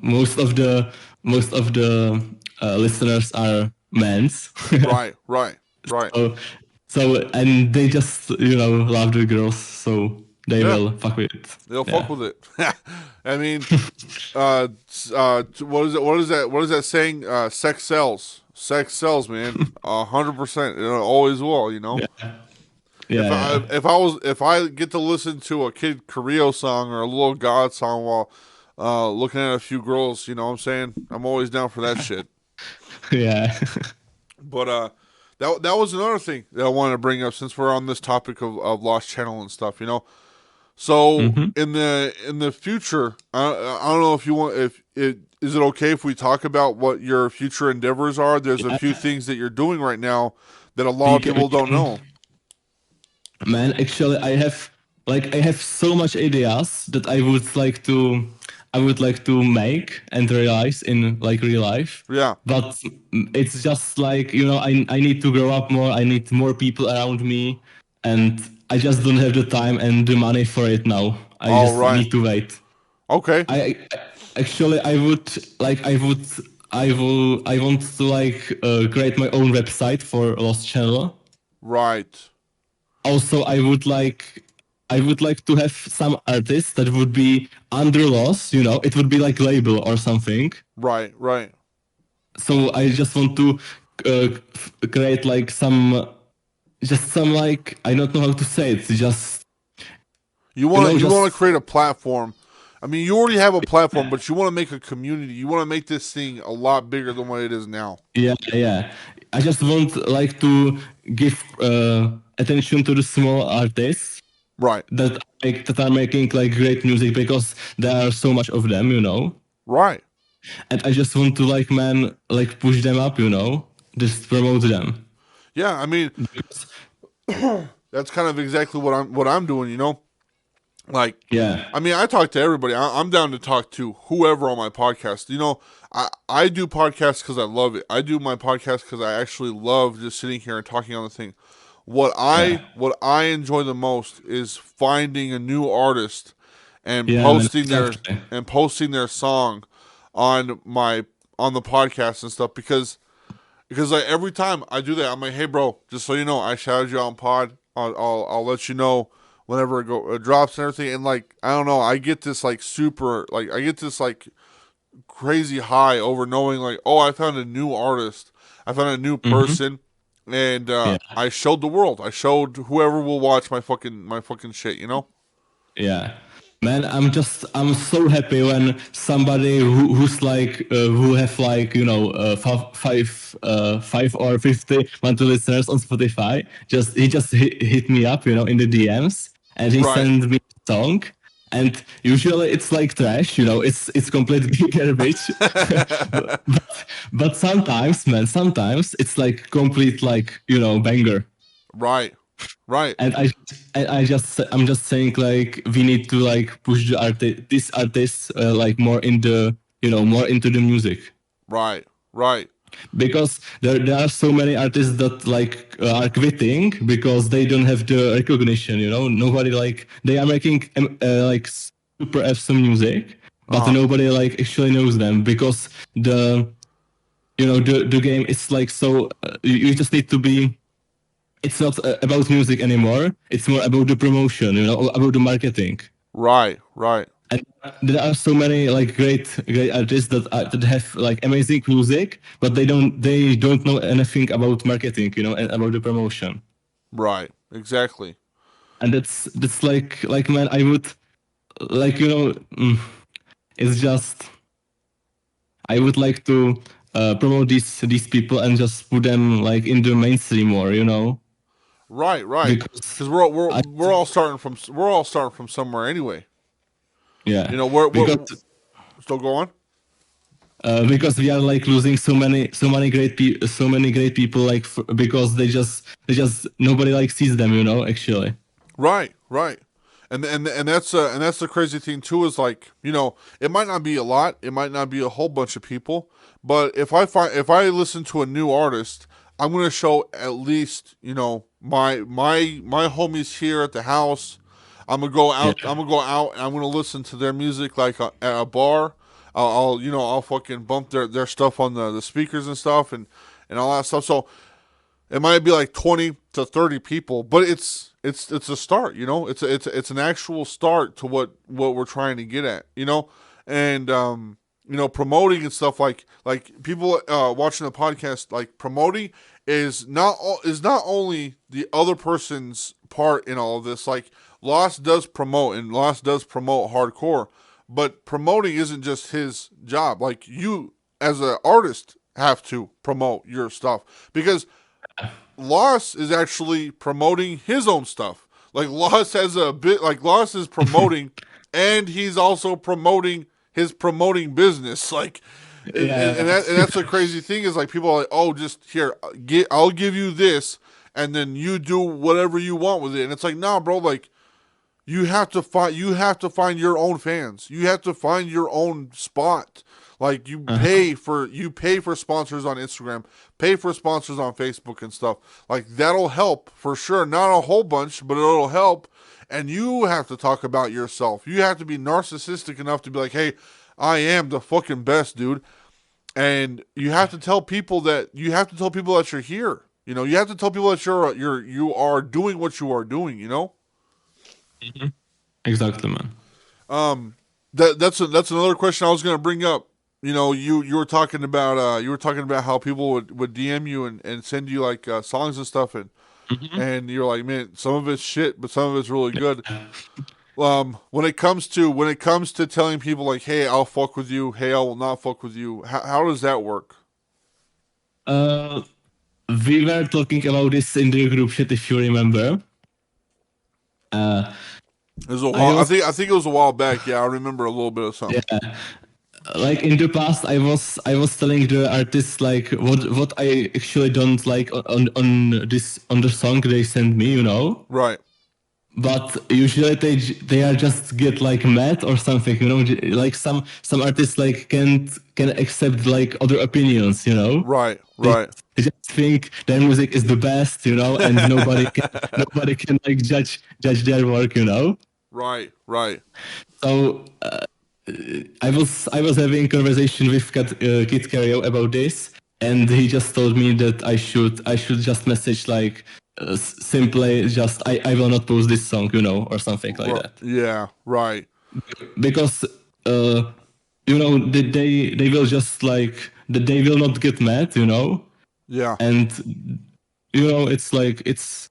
most of the listeners are men's. Right. so, so and they just love the girls. So they Yeah, will fuck with it. they'll fuck Yeah. with it. I mean, what is it? What is that? What is that saying? Sex sells. Sex sells, man. 100%. It always will. You know. Yeah. Yeah. If I get to listen to a Kid Creole song or a Lil God song while looking at a few girls, you know what I'm saying? I'm always down for that shit. Yeah. But that was another thing that I wanted to bring up since we're on this topic of Lost Channel and stuff, you know. So hmm in the future, I don't know if you want if it is it okay if we talk about what your future endeavors are. There's a few Yeah. things that you're doing right now that a lot We of can, people don't know. man, actually, I have so much ideas that I would like to make and realize in like real life. Yeah, But it's just like, you know, I need to grow up more. I need more people around me, and I just don't have the time and the money for it now. I all just right, need to wait. okay, Actually, I want to like create my own website for Lost Channel. right, Also, I would like to have some artists that would be under Lost. You know, it would be like label or something. right. So I just want to create like some like, I don't know how to say it. Just, you know, You want to just create a platform. I mean, you already have a platform, but you want to make a community. You want to make this thing a lot bigger than what it is now. yeah, yeah. I just want like to give attention to the small artists Right, that are making like great music, because there are so much of them, you know. right. And I just want to like, man, like push them up, you know, just promote them. Yeah, I mean, that's kind of exactly what I'm doing. You know, like, Yeah, I mean, I talk to everybody. I'm down to talk to whoever on my podcast. You know, I do podcasts because I love it. I do my podcast because I actually love just sitting here and talking on the thing. yeah, What I enjoy the most is finding a new artist and yeah, man, exactly. posting their song on my on the podcast and stuff because like every time I do that, I'm like, hey bro, just so you know, I shouted you out on pod. I'll let you know whenever it drops and everything. And like I don't know, I get this like super like I get this like crazy high over knowing like, oh, I found a new artist, I found a new hmm person, and Yeah, I showed the world. I showed whoever will watch my fucking shit. You know? yeah. Man, I'm so happy when somebody who's like who have like, you know, five or 50 monthly listeners on Spotify, he just hit me up, you know, in the DMs, and he Right, sent me a song. And usually it's like trash, you know, it's completely garbage. but, but sometimes, man, sometimes it's like complete, like, you know, banger. right, right, And I'm just saying, like, we need to like push these artists like more into, you know, more into the music, right, right. because there are so many artists that like are quitting because they don't have the recognition, you know. Nobody, like, they are making like super awesome music, Uh but huh. nobody like actually knows them, because the, you know, the game is like, so you just need to be, it's not about music anymore. It's more about the promotion, you know, about the marketing. Right, right, And there are so many like great artists that have like amazing music, but they don't know anything about marketing, you know, and about the promotion. right. Exactly. And that's like, man, I would like, you know, it's just, I would like to promote these people and just put them like in the mainstream more, you know, Right, right. because Because I we're all starting from somewhere anyway. You yeah, know, because we're still going. because we are like losing so many great people, like because they just nobody like sees them, you know, actually. Right, right. And that's the crazy thing too is like, you know, it might not be a lot, it might not be a whole bunch of people, but if I listen to a new artist, I'm gonna show at least, you know, my homies here at the house. Yeah, I'm gonna go out and I'm gonna listen to their music like at a bar. I'll fucking bump their stuff on the speakers and stuff and all that stuff. So It might be like 20 to 30 people, but it's a start, you know. It's an actual start to what we're trying to get at, you know. And you know, promoting and stuff like people watching the podcast, like promoting is not only the other person's part in all of this. Like Lost does promote, and Lost does promote hardcore, but promoting isn't just his job. Like you as an artist have to promote your stuff because Loss is actually promoting his own stuff. Like Loss has a bit like Loss is promoting and he's also promoting his promoting business. Like Yeah. and that's the crazy thing is like people are like, "Oh, just here, I'll give you this and then you do whatever you want with it." And it's like, "Nah, bro, like you have to find your own fans. You have to find your own spot. Like you pay for sponsors on Instagram, pay for sponsors on Facebook and stuff. Like that'll help for sure. Not a whole bunch, but it'll help. And you have to talk about yourself. You have to be narcissistic enough to be like, "Hey, I am the fucking best, dude." And you have to tell people that you're here. You know, you have to tell people that you are doing what you are doing, you know? Exactly, man. That's another question I was gonna bring up. You know, you were talking about how people would DM you and send you like songs and stuff, and you're like, man, some of it's shit, but some of it's really good. When it comes to telling people like, hey, I'll fuck with you, hey, I will not fuck with you, how does that work? Uh, we were talking about this in the group chat, if you remember. It was a I while. was I think it was a while back. Yeah, I remember a little bit of something. yeah, like in the past, I was telling the artists like what I actually don't like on the song they send me, you know. Right. But usually they are just get like mad or something, you know. Like some artists like can accept like other opinions, you know. Right. They, Right. they just think their music is the best, you know, and nobody can like judge their work, you know. Right. Right. So I was having a conversation with Kid Cario about this, and he just told me that I should just message like simply just I will not post this song, you know, or something like that, Yeah. Right. because uh, you know they will just like they will not get mad, you know, Yeah. and you know it's like it's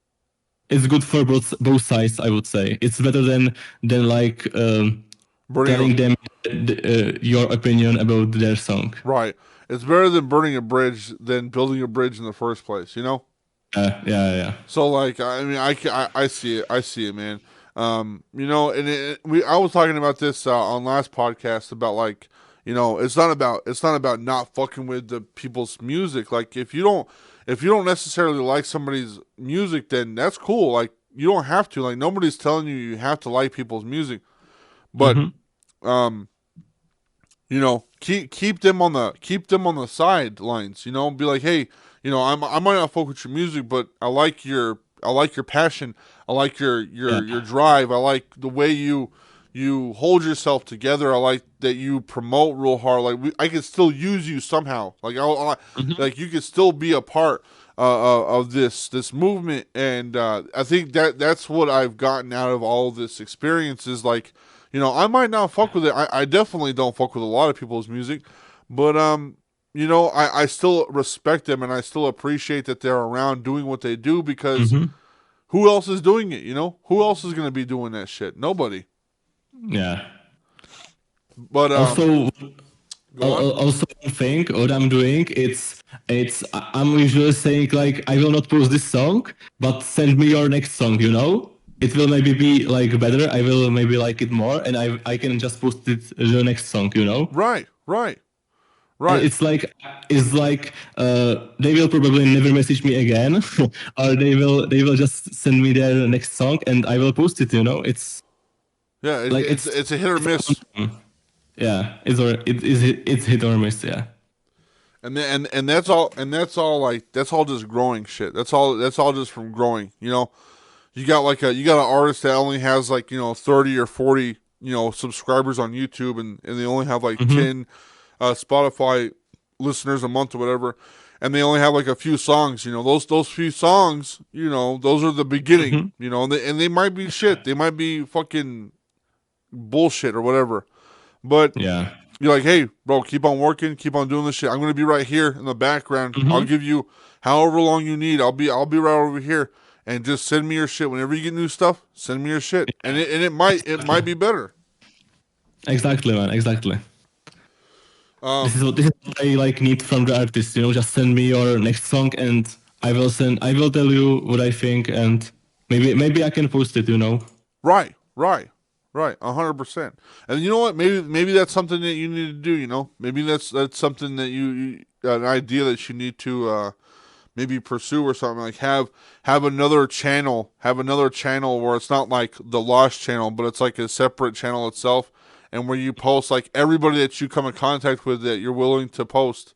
good for both sides. I would say it's better than like Burning. telling them your opinion about their song. Right. It's better than burning a bridge than building a bridge in the first place. You know. Yeah. So like, I mean, I see it. I see it, man. You know, and I was talking about this on last podcast about like, you know, it's not about not fucking with the people's music. Like if you don't necessarily like somebody's music, then that's cool. Like you don't have to. Like nobody's telling you have to like people's music, but Hmm. um, you know, keep them on the sidelines. You know, be like, hey, you know, I might not fuck with your music, but I like your passion. I like Yeah. your drive. I like the way you hold yourself together. I like that you promote real hard. Like I can still use you somehow. Like Hmm. like you could still be a part of this movement. And I think that's what I've gotten out of all of this experience is like, you know, I might not fuck with it. I definitely don't fuck with a lot of people's music, but you know, I still respect them and I still appreciate that they're around doing what they do because Hmm. who else is doing it? You know, who else is gonna be doing that shit? Nobody. Yeah. But Also, go on. also one thing what I'm doing I'm usually saying like I will not post this song, but send me your next song. You know, it will maybe be like better. I will maybe like it more, and I can just post it the next song. You know, Right, right, and right. it's like they will probably never message me again, or they will just send me their next song, and I will post it. You know, it's Yeah, like it's a hit or miss, yeah, it's hit or miss. Yeah. and that's all like that's all just growing shit. That's all just from growing. You know, you got an artist that only has like, you know, 30 or 40, you know, subscribers on YouTube and they only have like Hmm. 10 Spotify listeners a month or whatever. and they only have like a few songs. You know, those few songs, you know, those are the beginning. Mhm. You know, and they might be shit. They might be fucking bullshit or whatever. But Yeah. you're like, hey, bro, keep on working, keep on doing this shit. I'm gonna be right here in the background. I'll Mhm. give you however long you need. I'll be right over here, and just send me your shit whenever you get new stuff. Send me your shit, and it might be better. Exactly, man. Exactly. Um, This is what I like need from the artist. You know, just send me your next song, and I will tell you what I think, and maybe I can post it. You know. right, right, right, 100%. And you know what? Maybe that's something that you need to do. You know, maybe that's something that an idea that you need to maybe pursue or something, like have another channel where it's not like the Lost channel, but it's like a separate channel itself, and where you post like everybody that you come in contact with that you're willing to post.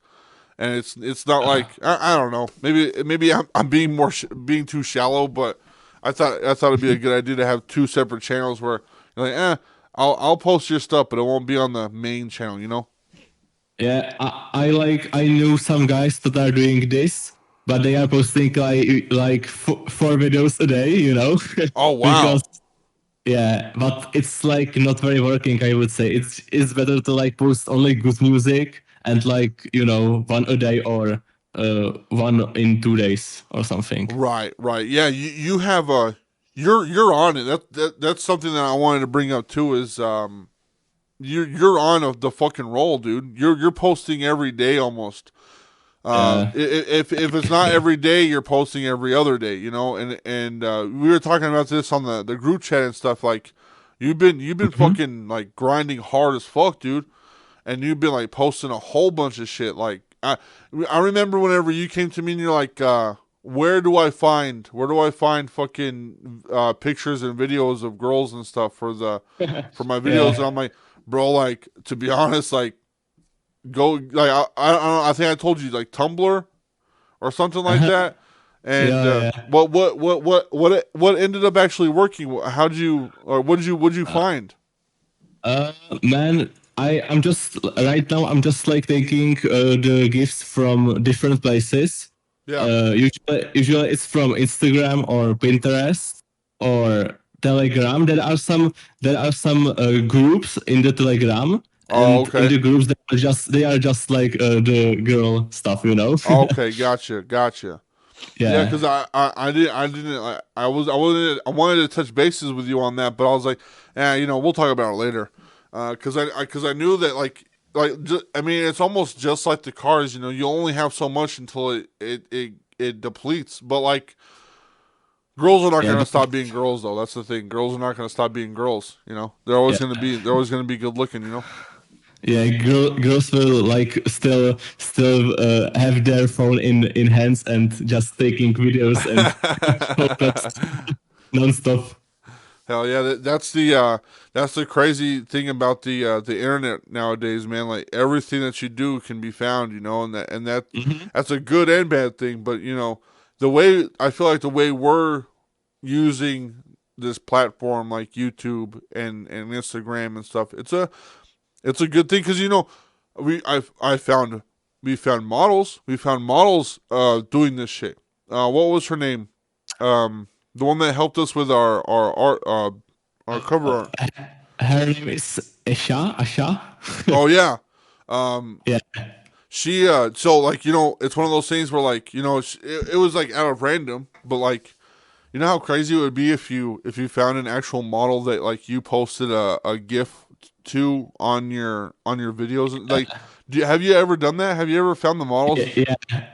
And it's not like I don't know, maybe I'm being too shallow, but I thought it'd be a good idea to have two separate channels where you're like, I'll post your stuff, but it won't be on the main channel, you know. Yeah, I know some guys that are doing this, but they are posting like four videos a day. You know, Oh because wow. yeah, but it's like not very working. I would say it's better to like post only good music and like one a day or one in 2 days or something. Right, right. Yeah, you have you're on it. That's something that I wanted to bring up too is you're on the fucking roll, dude. You're posting every day almost. Yeah. If it's not every day, you're posting every other day, you know. And we were talking about this on the group chat and stuff. Like you've been Mhm. fucking like grinding hard as fuck, dude. And you've been like posting a whole bunch of shit. Like I remember whenever you came to me and you're like, where do I find fucking pictures and videos of girls and stuff for my videos? And Yeah. I'm like, bro, like to be honest, like go like I don't know, I think I told you like Tumblr or something like Uh-huh. that. And Yeah. Yeah. what ended up actually working? How'd you or what'd you find? Uh, Man, I'm just right now. I'm just like taking the gifts from different places. Yeah. Usually it's from Instagram or Pinterest or Telegram. There are some groups in the Telegram, Oh, and in okay. the groups they are just like the girl stuff, you know. Okay, gotcha. Yeah, Yeah. because I didn't I wanted to touch bases with you on that, but I was like, we'll talk about it later, because I knew that I mean it's almost just like the cars, you know, you only have so much until it depletes, but like girls are not Yeah. gonna stop being girls though. That's the thing. Girls are not gonna stop being girls. You know, they're always gonna be good looking. You know. Yeah, girls will like still have their phone in hands and just taking videos and photos non-stop. Hell yeah, that's the crazy thing about the internet nowadays, man. Like everything that you do can be found, you know, and Hmm. that's a good and bad thing. But you know, the way I feel like the way we're using this platform like YouTube and Instagram and stuff, it's a good thing because you know I found we found models doing this shit. What was her name? The one that helped us with our art our cover art. Her name is Asha. Oh yeah. Um, Yeah, she so like you know it's one of those things where like you know it was like out of random, but like you know how crazy it would be if you found an actual model that like you posted a GIF to on your videos. Like, have you ever done that? Have you ever found the models?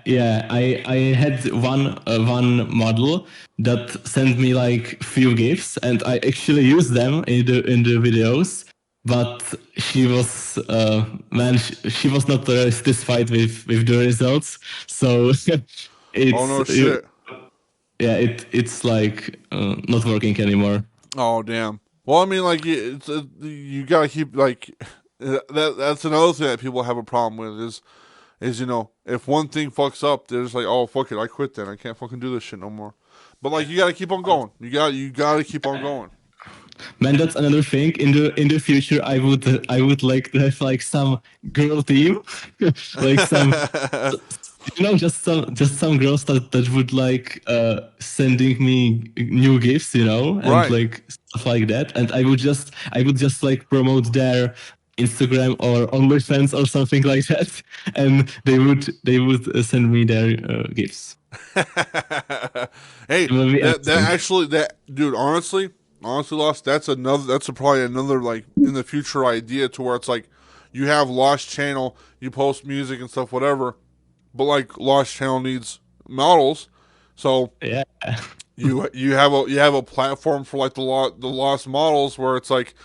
yeah. I had one model that sent me like few gifts, and I actually used them in the videos. But she was man, she was not satisfied with the results. So Oh it's no shit. yeah, it's like not working anymore. Oh damn. Well, I mean, like you gotta keep like that's another thing that people have a problem with is you know if one thing fucks up, they're just like, oh fuck it, I quit then. I can't fucking do this shit no more. But like you gotta keep on going. You gotta keep on going. Man, that's another thing. In the future, I would like to have like some girl team, like some just some girls that would like sending me new gifts, and Right. like stuff like that, and I would just like promote their Instagram or OnlyFans or something like that, and they would send me their gifts. Hey, It would be that amazing. actually that dude, honestly, Lost. That's probably another like in the future idea to where it's like you have Lost Channel, you post music and stuff, whatever. But like Lost Channel needs models, so Yeah. you have a platform for like the Lost models where it's like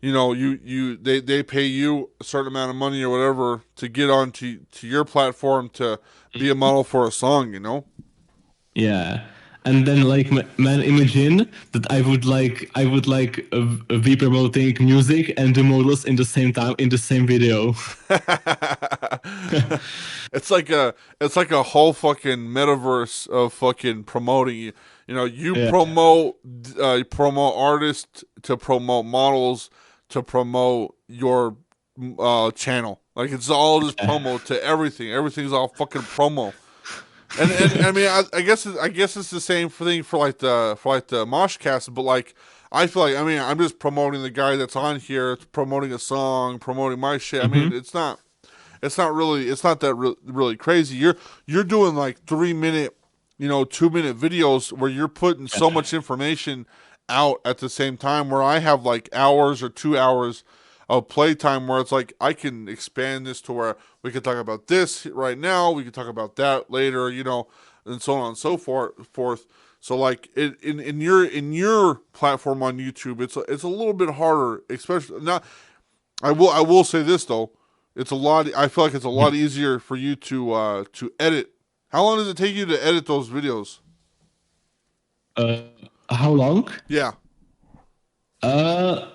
they pay you a certain amount of money or whatever to get onto to your platform to be a model for a song. Yeah. And then like man, imagine that I would like be promoting music and the models in the same time in the same video. it's like a whole fucking metaverse of fucking promoting you. You Yeah. promote artists to promote models to promote your channel. Like it's all just promo to everything. Everything's all fucking promo. And I mean I guess it's the same thing for like the MOSHCAST, but like I feel like I'm just promoting the guy that's on here, promoting a song, promoting my shit. I mean Hmm. it's not that really crazy. You're doing like 3 minute, 2 minute videos where you're putting so much information out at the same time. Where I have like hours or 2 hours of playtime where it's like I can expand this to where we can talk about this right now, we can talk about that later, and so on and so forth. So like in your platform on YouTube, it's a little bit harder, especially not. I will say this though, it's a lot. I feel like it's a lot easier for you to edit. How long does it take you to edit those videos? Uh, how long? Yeah. I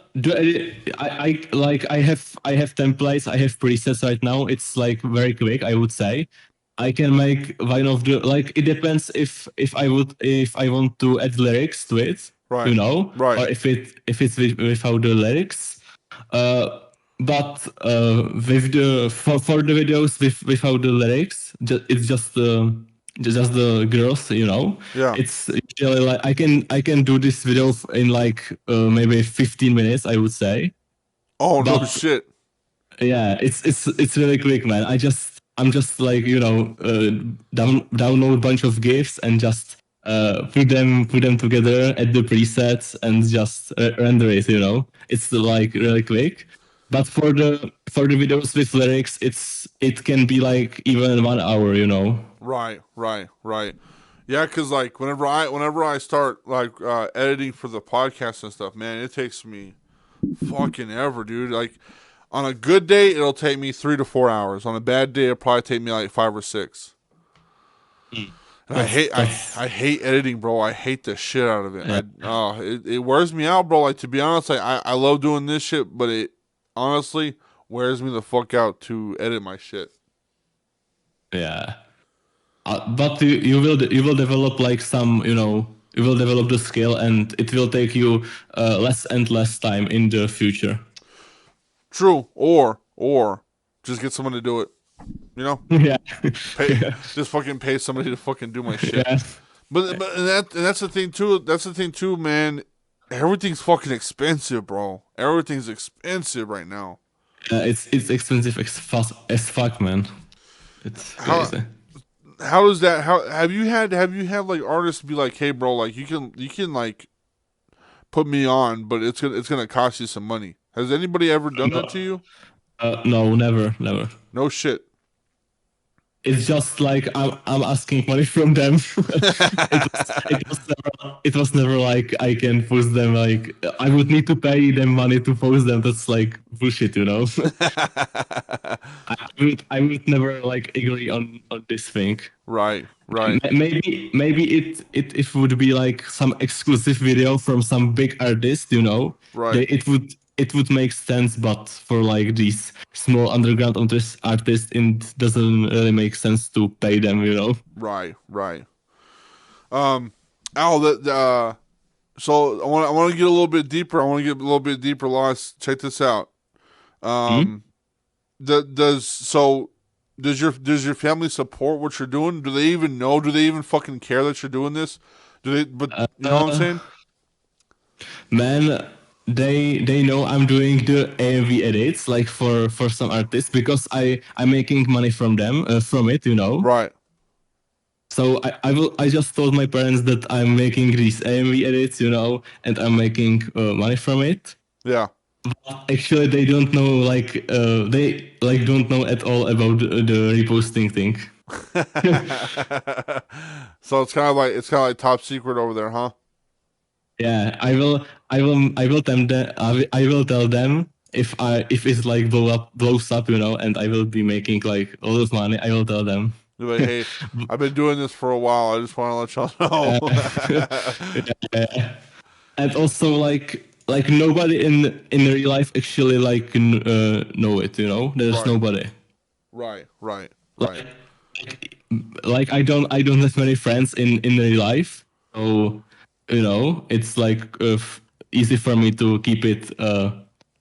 have templates. I have presets right now. It's like very quick, I would say. I can make one of the like. It depends if I want to add lyrics to it, Right. Right. or if it's without the lyrics. Uh, but with the for the videos without the lyrics, it's just the girls. Yeah. It's usually like I can do this video in like maybe 15 minutes, I would say. Oh no But shit. yeah, it's really quick, man. I'm just like download a bunch of GIFs and just put them together, add the presets, and just render it. It's like really quick. But for the videos with lyrics, it can be like even 1 hour. Right. Right. Right. Yeah, because like whenever I start like editing for the podcast and stuff, man, it takes me fucking ever, dude. Like on a good day, it'll take me 3 to 4 hours. On a bad day, it'll probably take me like 5 or 6. Mm. And I That's hate I that's I hate editing, bro. I hate the shit out of it. yeah. It wears me out, bro. Like to be honest, I love doing this shit, but it honestly wears me the fuck out to edit my shit. Yeah. But you will develop like some you will develop the skill, and it will take you less and less time in the future. True, or just get someone to do it. You know, Yeah. pay just fucking pay somebody to fucking do my shit. Yeah. But that's the thing too. That's the thing too, man. Everything's fucking expensive, bro. Everything's expensive right now. It's expensive as fuck, man. It's How crazy. how does that? How have you had like artists be like, hey, bro, like you can like put me on, but it's gonna cost you some money. Has anybody ever done that to No, you? no, never, never. No shit. It's just like I'm asking money from them. It was never like I can post them. Like I would need to pay them money to post them. That's like bullshit. I would never like agree on this thing. Right, right, Maybe it would be like some exclusive video from some big artist. right, It would make sense, but for like these small underground artists, it doesn't really make sense to pay them. right, right. Um, Al, so I want to get a little bit deeper. I want to get a little bit deeper. Lost. Check this out. Hmm? Um, does so does your family support what you're doing? Do they even know? Do they even fucking care that you're doing this? Do they? But you know what I'm Uh, saying? Man, they know I'm doing the AMV edits like for some artists because I'm making money from them from it, you know. Right. So I just told my parents that I'm making these AMV edits, you know, and I'm making money from it. Yeah. Actually, they don't know they like don't know at all about the reposting thing. So it's kind of like top secret over there, huh? Yeah, I will tell them I will tell them if it's like blows up, you know, and I will be making like a lot of money. I will tell them. You're like, hey, I've been doing this for a while. I just want to let y'all know. Yeah. And also like nobody in real life actually like know it, you know. There's Right. nobody. Right. Right. Right. Like like I don't have many friends in real life, so you know it's like easy for me to keep it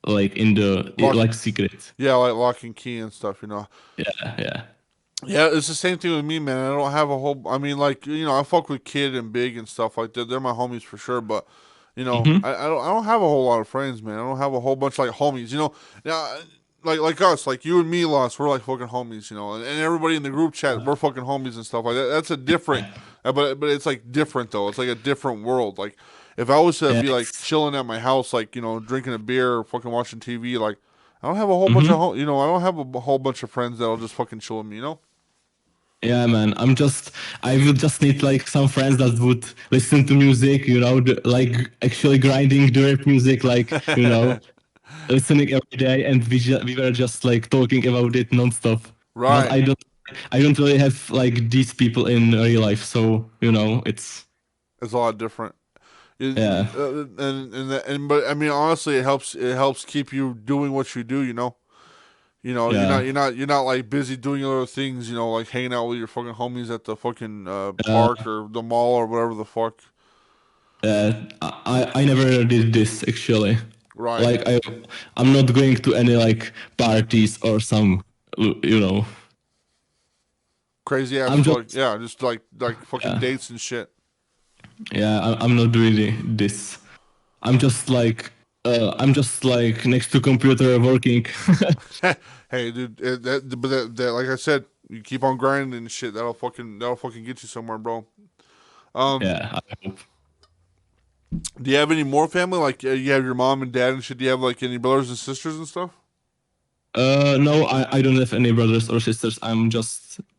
like in the Lock. like secret. Yeah, like lock and key and stuff. Yeah, yeah. Yeah, it's the same thing with me, man. I don't have a whole. I mean, like I fuck with Kid and Big and stuff like that. They're my homies for sure. But Mm-hmm. I don't have a whole lot of friends, man. I don't have a whole bunch like homies. Now like us, like you and me, Lost. We're like fucking homies, and everybody in the group chat, we're fucking homies and stuff like that. That's a different, but it's like different though. It's like a different world. Like if I was to Yeah. be like chilling at my house, like drinking a beer or fucking watching TV, like I don't have a whole bunch of Mm-hmm. I don't have a whole bunch of friends that'll just fucking chill with me. Yeah, man. I will just need like some friends that would listen to music, you know, like actually grinding the rap music, like, you know, listening every day, and we were just like talking about it nonstop. But Right. I don't really have like these people in real life, so you know, it's It's a lot different. yeah, But I mean, honestly, it helps keep you doing what you do. You're not yeah, like busy doing other things. Like hanging out with your fucking homies at the fucking uh, park or the mall or whatever the fuck. I never did this actually. Right. Like I'm not going to any like parties or some, you know. Crazy ass I'm fuck. just Yeah, just like fucking yeah. dates and shit. Yeah, I'm not really this. I'm just like next to computer working. Hey, dude. Like I said, you keep on grinding and shit. That'll fucking get you somewhere, bro. Um, Yeah, I hope. do you have any more family? Like you have your mom and dad and shit. Do you have like any brothers and sisters and stuff? No, I don't have any brothers or sisters.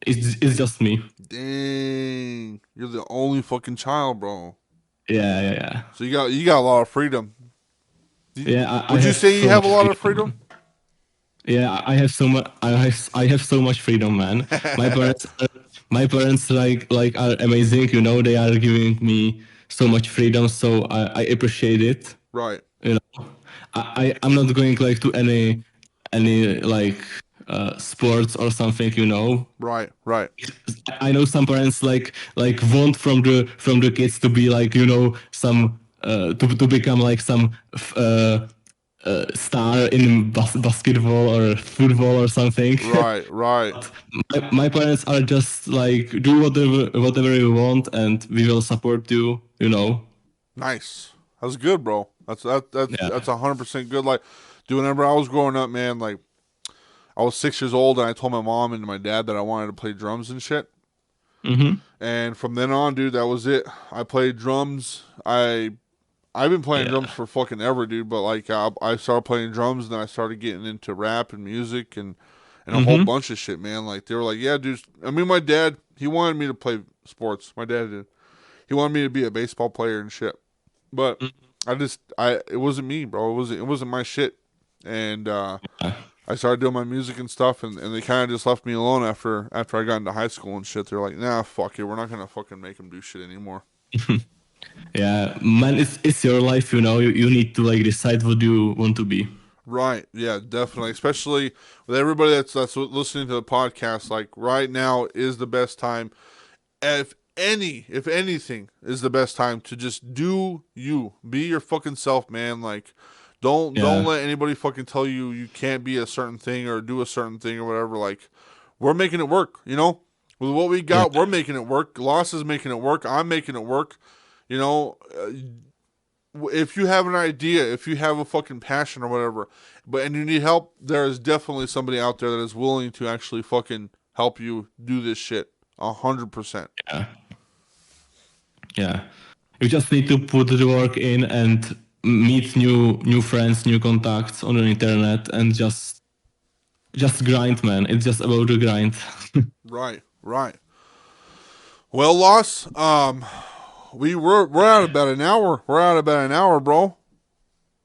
It's just me. Dang, you're the only fucking child, bro. Yeah, yeah, yeah. So you got a lot of freedom. Yeah, I Would you have say you so have a much lot of freedom. freedom? Yeah, I have so much. I have so much freedom, man. My parents, my parents like are amazing. You know, they are giving me so much freedom. So I appreciate it. Right, You know, I'm not going like to any like sports or something. You know, right, right, I know some parents like want from the kids to be like you know some to become like some star in basketball or football or something. right, right. My parents are just like do whatever you want and we will support you. You know. Nice. That's good, bro. That's Yeah. 100% good. Like, dude, whenever I was growing up, man, like I was 6 years old and I told my mom and my dad that I wanted to play drums and shit. Mm-hmm. And from then on, dude, that was it. I played drums. I've been playing drums Yeah. for fucking ever, dude. But like, I started playing drums, and then I started getting into rap and music and a whole Mm-hmm. bunch of shit, man. Like they were like, yeah, dude. I mean, my dad, he wanted me to play sports. My dad did. He wanted me to be a baseball player and shit. But it wasn't me, bro. It wasn't my shit. And I started doing my music and stuff, and they kind of just left me alone after I got into high school and shit. They're like, nah, fuck it. We're not gonna fucking make him do shit anymore. Yeah, man, it's your life, you know. You need to like decide what you want to be. Right. Yeah, definitely. Especially with everybody that's listening to the podcast, like right now is the best time. If anything is the best time to just do you. Be your fucking self, man. Like don't Yeah. let anybody fucking tell you you can't be a certain thing or do a certain thing or whatever. Like we're making it work. You know, with what we got, we're making it work. Loss is making it work. I'm making it work. You know, if you have an idea, if you have a fucking passion or whatever, and you need help, there is definitely somebody out there that is willing to actually fucking help you do this shit. 100%. Yeah. Yeah. You just need to put the work in and meet new friends, new contacts on the internet, and just grind, man. It's just about the grind. Right. Well, Loss, we're at about an hour. We're at about an hour, bro.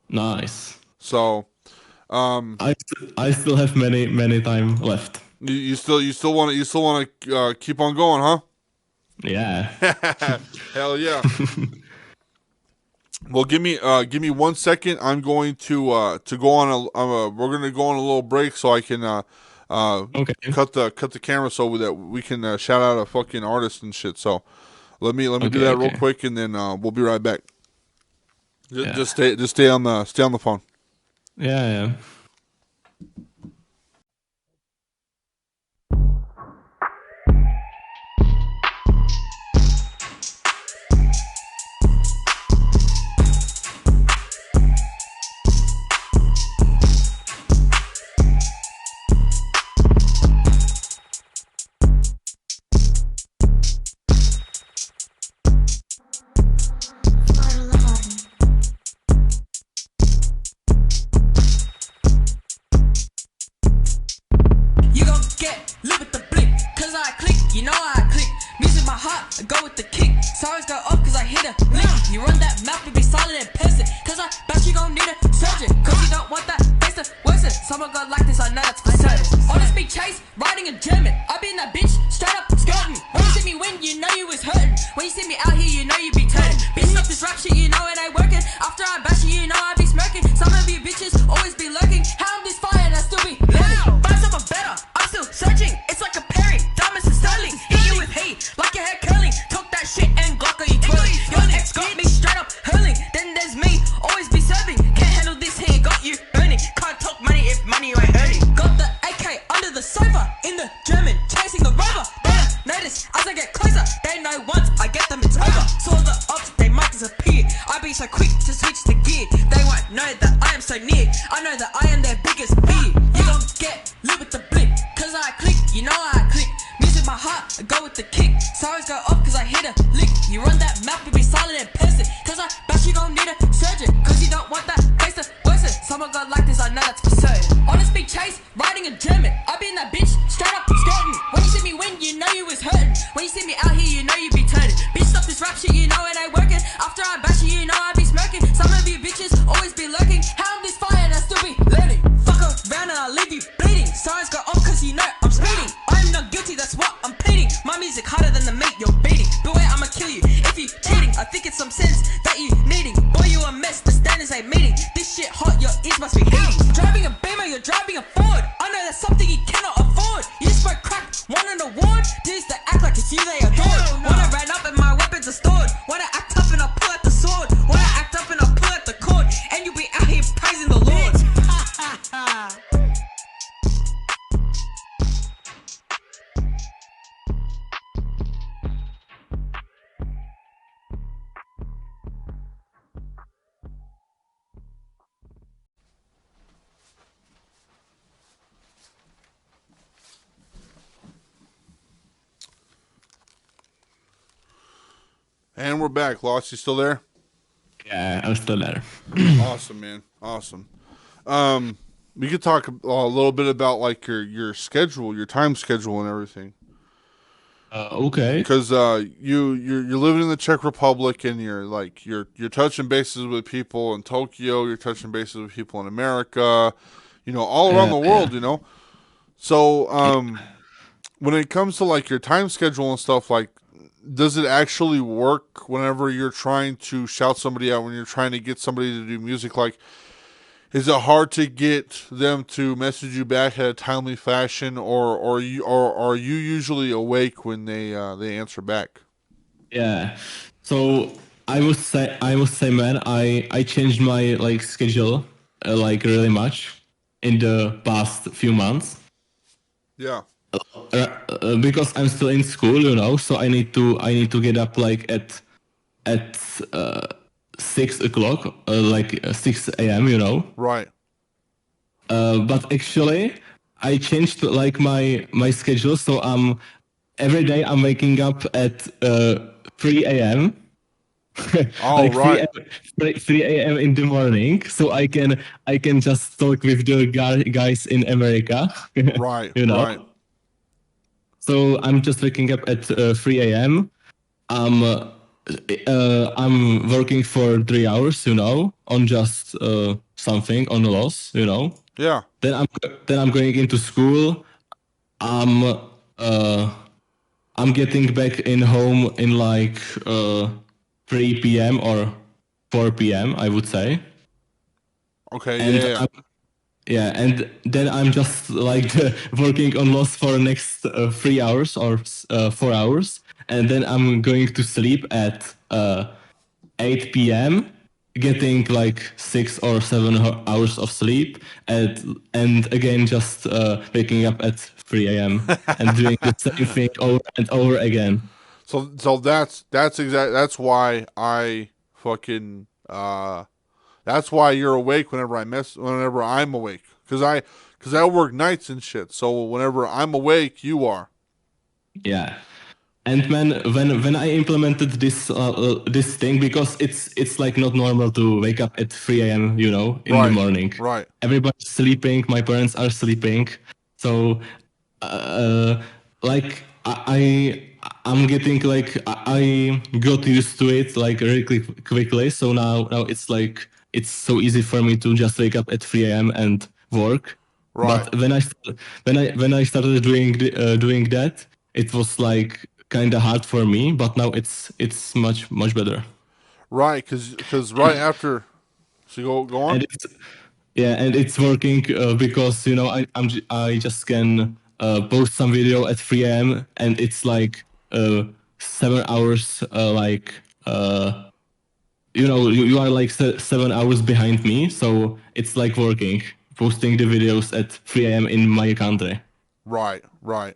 Nice. So, I still have many time left. you still want to keep on going, huh? Yeah. Hell yeah. Well, give me 1 second. I'm going to go on we're gonna go on a little break so I can Okay. cut the camera so that we can shout out a fucking artist and shit. So let me do that real quick, and then we'll be right back. Just stay on the phone. Yeah. You gon' get lit with the blick, cause I click, you know I click. Music my heart, I go with the kick. Sorrows go off cause I hit a lick. You run that mouth to be solid and pierce it, cause I bet you gon' need a surgeon. Cause you don't want that face to worsen. Someone got like this, I know that's for certain. On this big chase, riding a German. I be in that bitch, straight up skirting. When you see me win, you know you was hurting. When you see me out here, you know you be turning. Bitch, stop this rap shit, you know it ain't working. After I bash you, you know I be smirking. Some of you bitches always be lurking. How I'm this fire and I still be learning. Find someone better, I'm still searching. It's like a pairing, diamonds and sterling. Hit you with hate, like your hair curling. Talk that shit and Glock on you twirling. Your ex got me straight up hurling. Then there's me, always be serving. Can't handle this here, got you burning. Can't talk money if money ain't earning. Got the AK under the sofa, in the German, chasing the rover. Better notice as I get closer. They know once I get them, it's over. Saw the ops, they might disappear. I be so quick to switch the gear. They won't know that I am so near. I know that I am their biggest fear. You gon' get lit with the blick, cause I click, you know I click. Music my heart, I go with the kick. Sorrows go off cause I hit a lick. You run that mouth to be solid and pierce it, cause I bet you gon' need a surgeon. Cause you don't want that face to worsen. Someone got like this, I know that's for certain. On this big chase, riding a German. I be in that bitch, straight up skirting. When you see me win, you know you was hurting. When you see me out here, you know you be turning. Bitch, stop this rap shit, you know it ain't working. After I bash you, you know I be smirking. Some of you bitches always be lurking. How I'm this fire and I still be learning. Fuck around and I'll leave you bleeding. Sirens go off cause you know I'm speeding. I'm not guilty, that's what I'm pleading. My music harder than the meat you're beating. Beware, I'ma kill you if you cheating. I think it's some sense that you needing. Boy, you a mess, the standards ain't meeting. This shit hot, your ears must be heating. Driving a Beamer, you're driving a Ford. I know that's something you cannot afford. You spoke crack, won an award. Dudes that act like it's you they adored. When I ran up and my weapons are stored. When I act up and I pull out the sword. When I act up and I pull out the cord. And you be out here praising the Lord. And we're back. Lost, you still there? Yeah, I'm still there. Awesome, man. Awesome. We could talk a little bit about like your schedule, your time schedule, and everything. Okay. Because you're living in the Czech Republic, and you're touching bases with people in Tokyo. You're touching bases with people in America. You know, all around the world. You know. So when it comes to like your time schedule and stuff, like, does it actually work whenever you're trying to shout somebody out, when you're trying to get somebody to do music? Like, is it hard to get them to message you back at a timely fashion, or are you usually awake when they answer back? Yeah. So I must say, man, I changed my like schedule like really much in the past few months. Yeah. Because I'm still in school, so I need to get up like at 6 o'clock, like 6 a.m. Right. But actually, I changed like my schedule, so every day I'm waking up at 3 a.m. Oh, like 3 right. a.m. 3 a.m. in the morning, so I can just talk with the guys in America, Right. you know. Right. So I'm just waking up at 3 a.m. I'm I'm working for 3 hours, on just something on a loss. Yeah. Then I'm going into school. I'm uh, I'm getting back in home in like 3 p.m. or 4 p.m. I would say, Okay. and Yeah. yeah, and then I'm just like working on loss for the next 3 hours or 4 hours, and then I'm going to sleep at 8 p.m., getting like 6 or 7 hours of sleep, and again just waking up at 3 a.m. and doing the same thing over and over again. So that's why I fucking that's why you're awake whenever I'm awake cuz I work nights and shit. So whenever I'm awake, you are. Yeah. And when I implemented this thing, because it's like not normal to wake up at 3 a.m. In the Right. morning. Right. Everybody's sleeping. My parents are sleeping, so like I'm getting like I got used to it like really quickly. So now it's so easy for me to just wake up at 3 a.m. and work. Right. But when I started doing that, it was like kind of hard for me. But now it's much better. Right, cuz right after so go on. And it's working because I just can post some video at 3 a.m. and it's like 7 hours, like you are like 7 hours behind me, so it's like working, posting the videos at 3 a.m. in my country. Right. Right.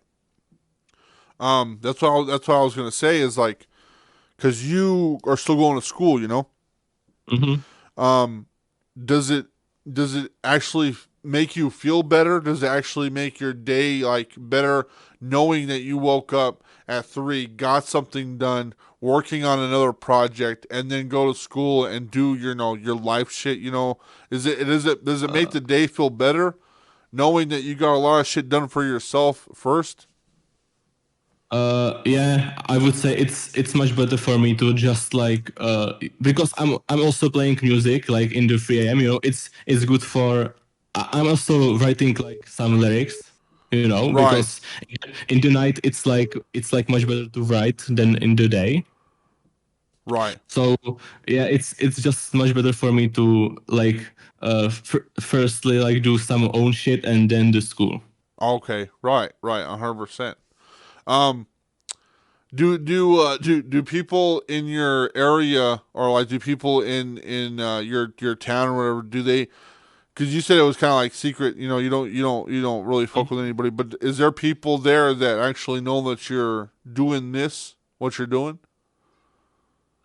That's what I was going to say is like cuz you are still going to school, Hmm. Um does it actually make you feel better? Does it actually make your day like better knowing that you woke up at 3, got something done, working on another project, and then go to school and do your life shit? Does it make the day feel better knowing that you got a lot of shit done for yourself first? Yeah, I would say it's much better for me to just like because I'm also playing music like in the 3 a.m. It's good for. I'm also writing like some lyrics, Right. because in the night it's like much better to write than in the day. Right. So yeah, it's just much better for me to like firstly like do some own shit and then the school. Okay. Right. Right. 100%. Um do people in your area or like do people in your town or whatever do they because you said it was kind of like secret, you don't really fuck with anybody, but is there people there that actually know that you're doing what you're doing?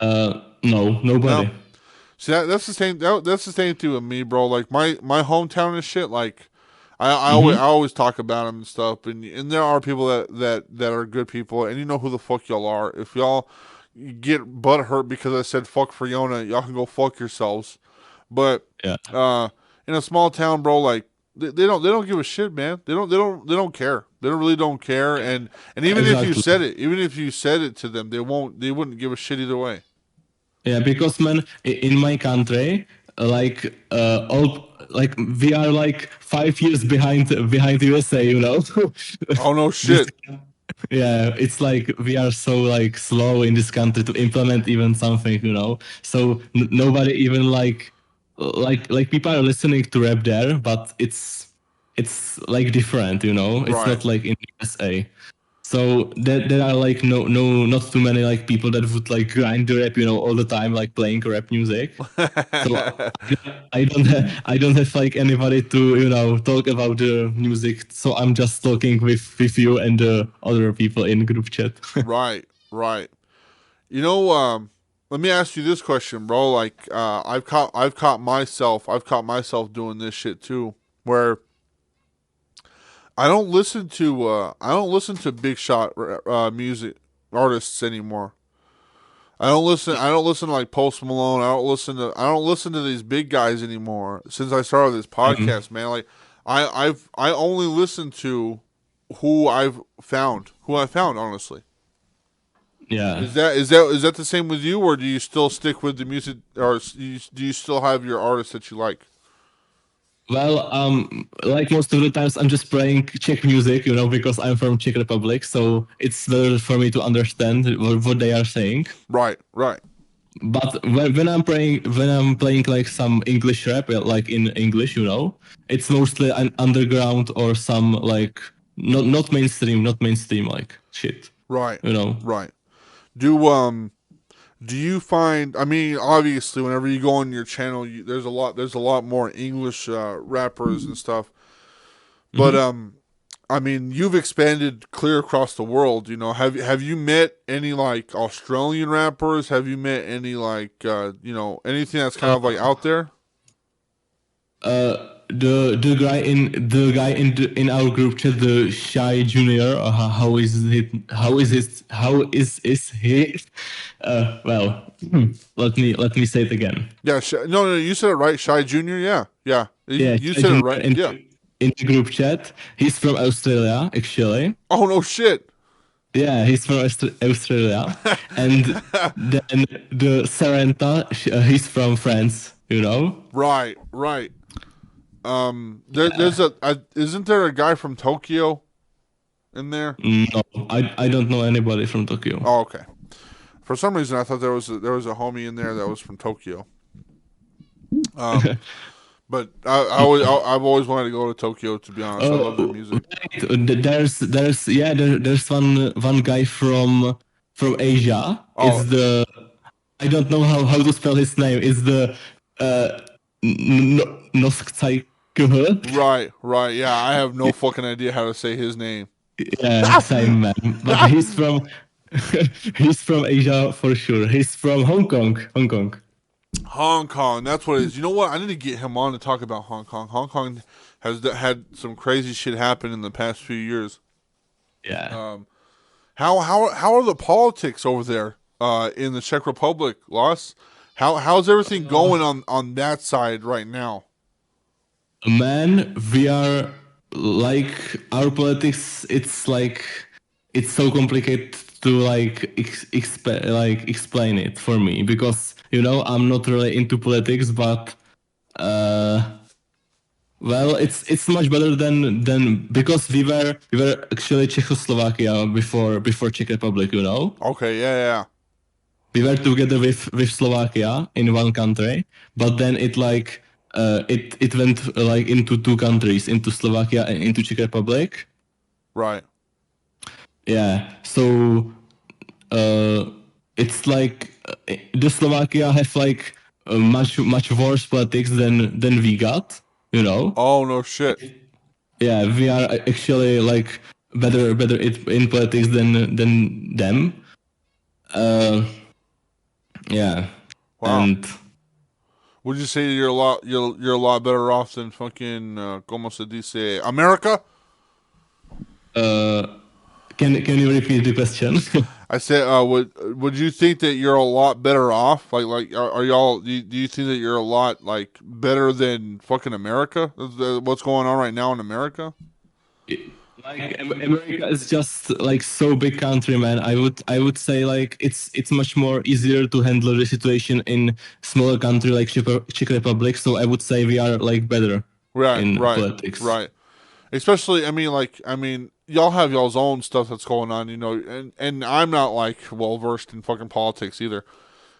No, No. nobody. See that's the same that's the same thing with me, bro. Like my hometown and shit. Like I Mm-hmm. always talk about them and stuff, and there are people that are good people, and you know who the fuck y'all are. If y'all get butt hurt because I said fuck Fiona, y'all can go fuck yourselves. But Yeah, uh, in a small town, bro, like they don't give a shit, man. They don't care. They really don't care. And exactly. even if you said it to them, they wouldn't give a shit either way. Yeah, because man, in my country, like all like we are like 5 years behind USA. Oh no This, shit. yeah, it's like we are so like slow in this country to implement even something. So nobody even like people are listening to rap there, but it's like different. It's Right. not like in USA. So there are like not too many like people that would like grind the rap, all the time, like playing rap music. So I don't have like anybody to talk about the music. So I'm just talking with you and the other people in group chat. Right, right. Let me ask you this question, bro. Like, I've caught myself doing this shit too, where I don't listen to big shot music artists anymore. I don't listen to like Post Malone. I don't listen to these big guys anymore since I started this Um, podcast, man. Like, I only listen to who I found, honestly. yeah. Is that the same with you, or do you still stick with the music, or do you still have your artists that you like? Well, like most of the times, I'm just playing Czech music, because I'm from Czech Republic, so it's better for me to understand what they are saying. Right, right, But when I'm playing like some English rap, like in English, it's mostly an underground or some like not mainstream like shit, right, you know. right. Do do you find? I mean, obviously, whenever you go on your channel, there's a lot more English rappers and stuff. But Mhm. I mean, you've expanded clear across the world. Have you met any like Australian rappers? Have you met any like anything that's kind of like out there? The guy in our group chat, the shy junior, how is he well let me say it again. Yeah, no, you said it right. Shy Junior. Yeah, yeah. Yeah, You shy said it junior right. Yeah. in the group chat, he's from Australia actually. Oh no shit. Yeah, he's from Australia. And then the Sarenta, he's from France. Right, right. There's isn't there a guy from Tokyo in there? No, I don't know anybody from Tokyo. Oh, okay. For some reason, I thought there was a homie in there that was from Tokyo. Um, but I've always wanted to go to Tokyo. To be honest, I love their music. Right. There's one guy from Asia. Oh, I don't know how to spell his name. It's the uh Noskzai. right, right. Yeah, I have no fucking idea how to say his name. Yeah, same man. But he's from he's from Asia for sure. He's from Hong Kong. Hong Kong. Hong Kong. That's what it is. You know what? I need to get him on to talk about Hong Kong. Hong Kong has had some crazy shit happen in the past few years. Yeah. How are the politics over there in the Czech Republic, Los? How's everything going on that side right now? Man, we are like our politics. It's like it's so complicated to like explain it for me because I'm not really into politics, but uh, well, it's much better than because we were actually Czechoslovakia before Czech Republic. Okay, yeah. We were together with Slovakia in one country, but then it went like into two countries, into Slovakia and into Czech Republic. Right. Yeah, so it's like the Slovakia have like much worse politics than we got. Oh no shit. Yeah, we are actually like better in politics than them. Yeah, Wow. and Would you say you're a lot better off than fucking como se dice America? uh, can you repeat the question? I said, would you think that you're a lot better off? Are y'all? Do you think that you're a lot like better than fucking America? What's going on right now in America? Like America is just like so big country, man. I would say like it's much more easier to handle the situation in smaller country like Czech Republic. So I would say we are like better Right, in right, politics. right. Especially, I mean, y'all have y'all's own stuff that's going on, and I'm not like well versed in fucking politics either,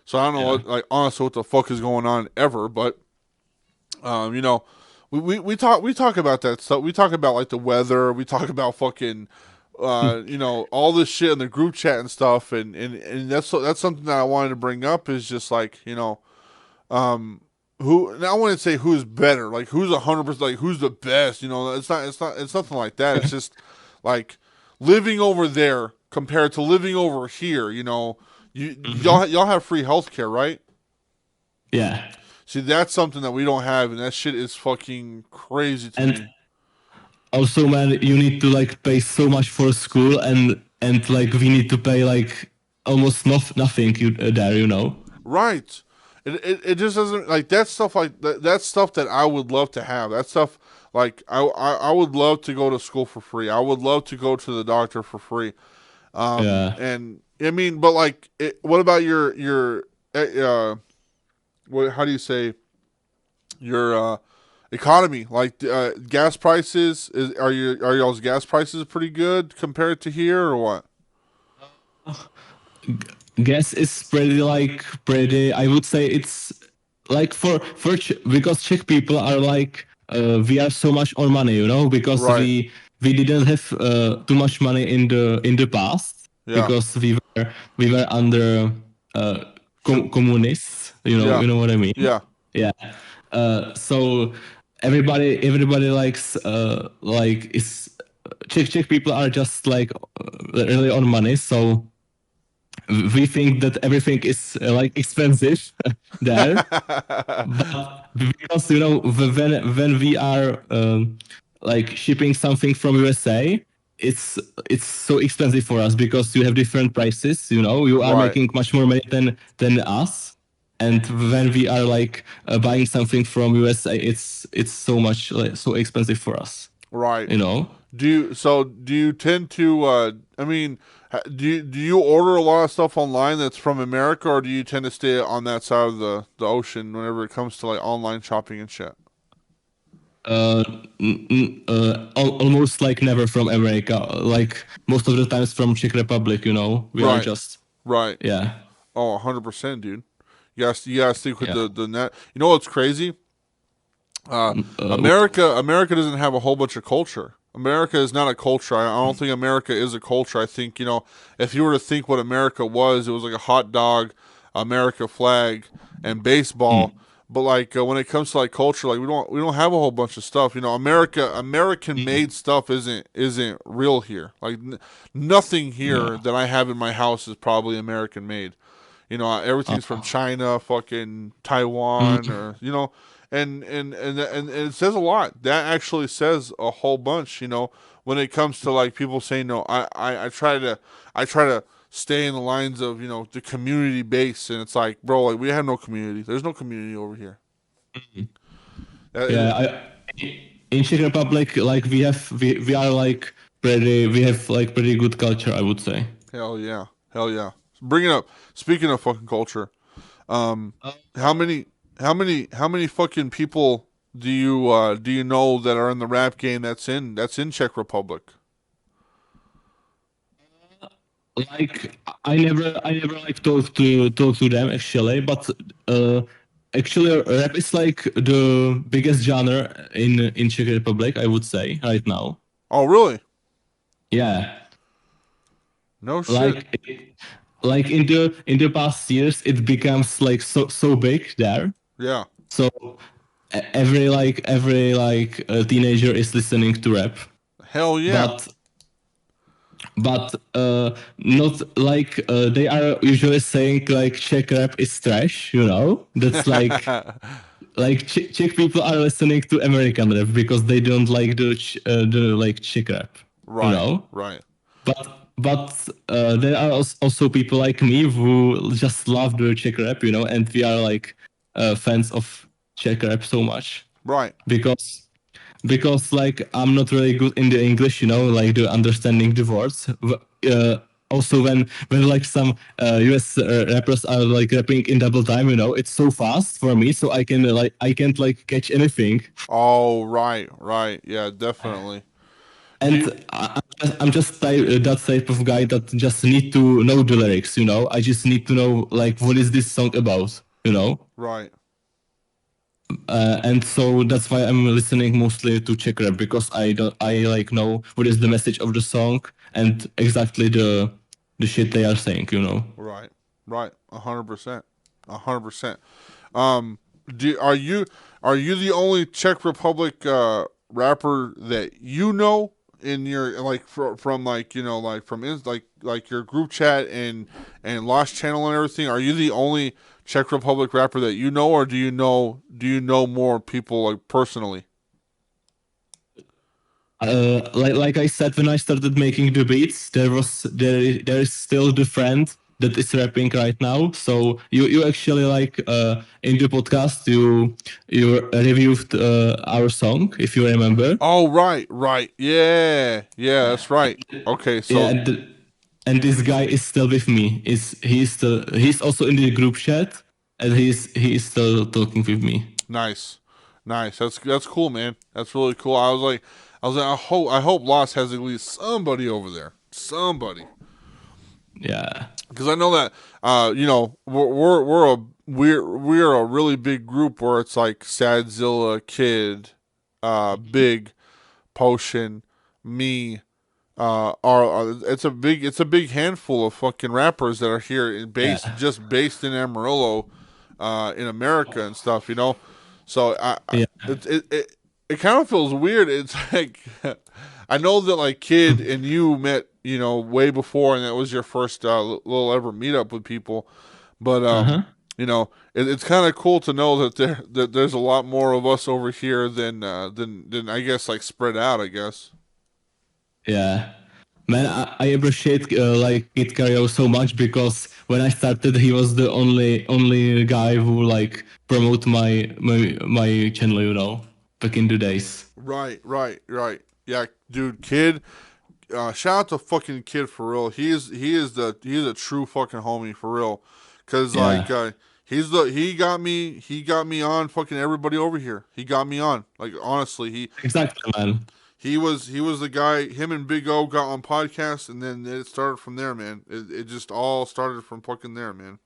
so I don't know Yeah. what, like, honestly, what the fuck is going on ever. But, you know, we talk about that stuff. We talk about like the weather. We talk about fucking all this shit in the group chat and stuff, and that's something that I wanted to bring up is just like who now I wouldn't say who's better, like who's 100%, like who's the best. It's nothing like that. It's just like living over there compared to living over here. Y'all have free healthcare, right? Yeah. See, that's something that we don't have, and that shit is fucking crazy to me. Also, man, you need to like pay so much for school, and like we need to pay like almost nothing there. Right. It just doesn't like that stuff like that. That's stuff that I would love to have. That stuff like I would love to go to school for free. I would love to go to the doctor for free. Yeah. And I mean, but like, what about your what? How do you say your economy? Like gas prices are y'all's gas prices pretty good compared to here or what? Gas is pretty. I would say it's like because Czech people are like we are so much on money, because Right. we didn't have too much money in the past Yeah. because we were under communists. Yeah. You know what I mean? Yeah. Yeah. So everybody likes like is Czech people are just like really on money, so we think that everything is like expensive there, but because when we are like shipping something from USA, it's so expensive for us because you have different prices. You are Right. making much more money than us, and when we are like buying something from USA, it's so much so expensive for us. Right. You know. Do you tend to I mean, do you order a lot of stuff online that's from America, or do you tend to stay on that side of the ocean whenever it comes to like online shopping and shit? Almost like never from America. Like most of the times from Czech Republic. We are Right. just Right. yeah. Oh, 100%, dude. You gotta stick with Yeah. the net. You know what's crazy? Uh, America doesn't have a whole bunch of culture. America is not a culture. I don't think America is a culture. I think, if you were to think what America was, it was like a hot dog, America flag, and baseball. But like when it comes to like culture, like we don't have a whole bunch of stuff. American made stuff isn't real here. Like nothing here yeah. that I have in my house is probably American made. Everything's from China, fucking Taiwan, or and it says a lot. That actually says a whole bunch. When it comes to like people saying no, I try to stay in the lines of the community base, and it's like, bro, like we have no community. There's no community over here. Yeah. In Czech Republic, like we are like we have like pretty good culture, I would say. Hell yeah, hell yeah. Bring it up. Speaking of fucking culture, how many fucking people do you know that are in the rap game that's in Czech Republic? Like I never like talk to them actually, but actually rap is like the biggest genre in Czech Republic, I would say right now. Oh, really? Yeah. No shit. Like in the past years it becomes like so big there. Yeah. So every teenager is listening to rap. Hell yeah. But not like they are usually saying like Czech rap is trash. That's like like Czech people are listening to American rap because they don't like the like Czech rap. Right. Right. But there are also people like me who just love the Czech rap, and we are like fans of Czech rap so much. Right. Because like I'm not really good in the English, like the understanding the words. Also when like some US rappers are like rapping in double time, it's so fast for me, so I can't like catch anything. Oh, right. Yeah, definitely. And I'm just that type of guy that just need to know the lyrics. I just need to know like what is this song about. Right. and so that's why I'm listening mostly to Czech rap, because I like know what is the message of the song and exactly the shit they are saying, you know. Right, right, 100%, 100%. Um, are you the only Czech Republic rapper that you know in your like from like like from like your group chat and Lost Channel and everything? Are you the only Czech Republic rapper that you know, or do you know more people like personally? Like I said, when I started making the beats, there is still the friend that is rapping right now. So you actually like in the podcast you reviewed our song, if you remember. Oh, right, right, yeah, yeah, that's right. Okay, Yeah, so and this guy is still with me. He's also in the group chat, and he is still talking with me. nice, nice. That's cool, man. That's really cool. I was like, I hope Lost has at least somebody over there, somebody, Yeah, because I know that we're a really big group where it's like Sadzilla, Kid, Big, Potion, me. It's a big handful of fucking rappers that are here yeah, based in Amarillo, in America and stuff. So yeah. it kind of feels weird. It's like I know that like Kid and you met way before, and that was your first little ever meetup with people. But Uh huh. it's kind of cool to know that there's a lot more of us over here than I guess like spread out. I guess. Yeah. Man, I appreciate like Kid Cario so much, because when I started, he was the only guy who like promote my channel, you know, back in the days. Right, right, right. Yeah, dude, Kid. Shout out to fucking Kid for real. He is a true fucking homie for real. Cause like Yeah, he got me on fucking everybody over here. He got me on. Like honestly, exactly, man. he was the guy. Him and Big O got on podcasts, and then it started from there, man. It just all started from fucking there, man.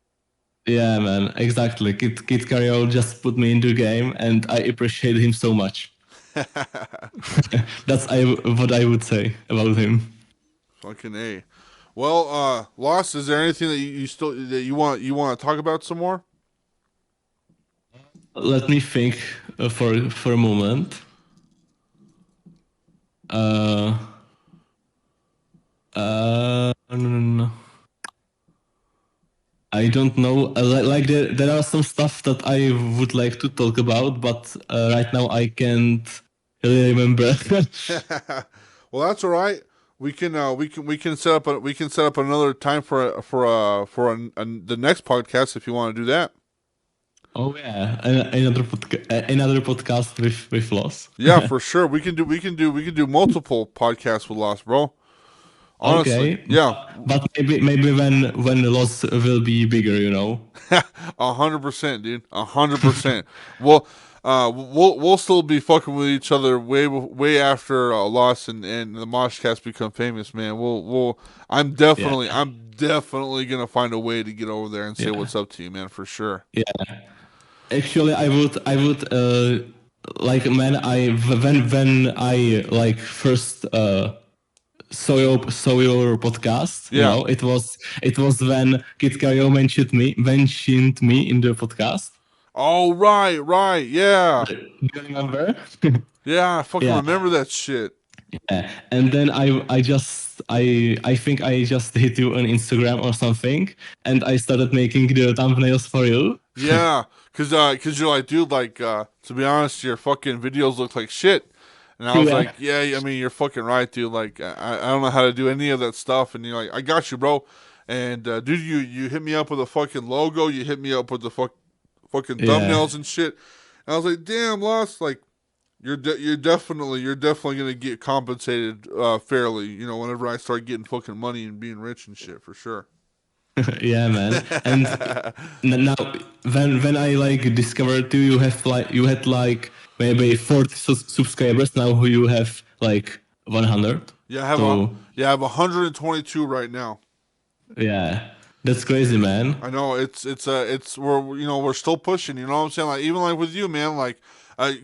Yeah, man, exactly. Kid Cario just put me into the game, and I appreciate him so much. That's what I would say about him. Fucking A. Well, Lost, is there anything that you still that you want to talk about some more? Let me think for a moment. Uh, no, no, no. I don't know. Like there are some stuff that I would like to talk about, but right now I can't really remember. Well, that's all right. We can set up another time the next podcast if you want to do that. Oh yeah, another podcast with Loss. Yeah, for sure. We can do multiple podcasts with Lost, bro. Honestly, Okay, yeah, but maybe when Loss will be bigger, you know. 100%, dude, 100%. Well, we'll still be fucking with each other way after Lost and the MOSHCAST become famous, man. We'll Yeah, I'm definitely gonna find a way to get over there and say yeah, what's up to you, man, for sure. yeah. Actually, I would like, man, when I like first saw your podcast, you Yeah. know, it was when Kit Kario mentioned me in the podcast. Oh, right, right, yeah, Do you remember? yeah. I fucking Yeah. remember that shit. Yeah. And then I think I just hit you on Instagram or something, and I started making the thumbnails for you. Yeah, cause you're like, dude, like, to be honest, your fucking videos look like shit. And I was Yeah. like, yeah, I mean, you're fucking right, dude. Like, I don't know how to do any of that stuff. And you're like, I got you, bro. And dude, you hit me up with a fucking logo. You hit me up with the fucking Yeah. thumbnails and shit. And I was like, damn, Lost, like, you're definitely gonna get compensated fairly. Whenever I start getting fucking money and being rich and shit, for sure. Yeah, man. And now when I like discovered you had like maybe 40 subscribers. Now who you have like 100. Yeah, I have So 122 right now. yeah. That's crazy, man. I know it's we're still pushing. You know what I'm saying? Like even like with you, man. Like,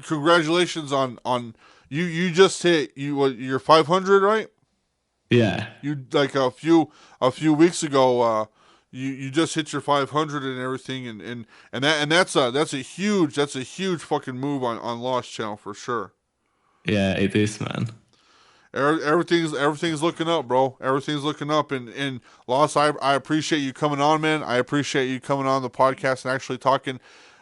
congratulations on you just hit you're 500, right? Yeah. You like a few weeks ago. You just hit your 500 and everything, and that's a huge fucking move on Lost Channel for sure. Yeah, it is, man. Everything's looking up, bro. Everything's looking up, and Lost, I appreciate you coming on, man. I appreciate you coming on the podcast and actually talking.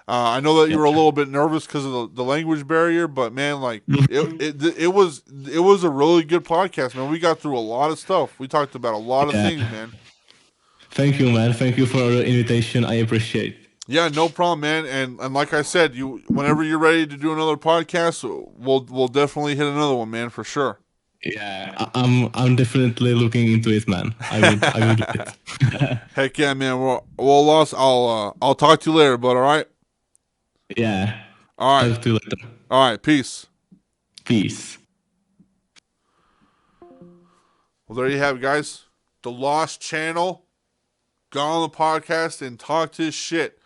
I know that you Yeah. were a little bit nervous because of the language barrier, but man, like it was a really good podcast, man. We got through a lot of stuff. We talked about a lot of Yeah. things, man. Thank you, man. Thank you for the invitation. I appreciate. Yeah, no problem, man. And like I said, you whenever you're ready to do another podcast, we'll definitely hit another one, man, for sure. Yeah, I'm definitely looking into it, man. I would do it. Heck yeah, man. Well, Lost, I'll talk to you later, but all right, Yeah. all right, Talk to you later. all right. Peace. Peace. Well, there you have it, guys. The Lost Channel got on the podcast and talked his shit.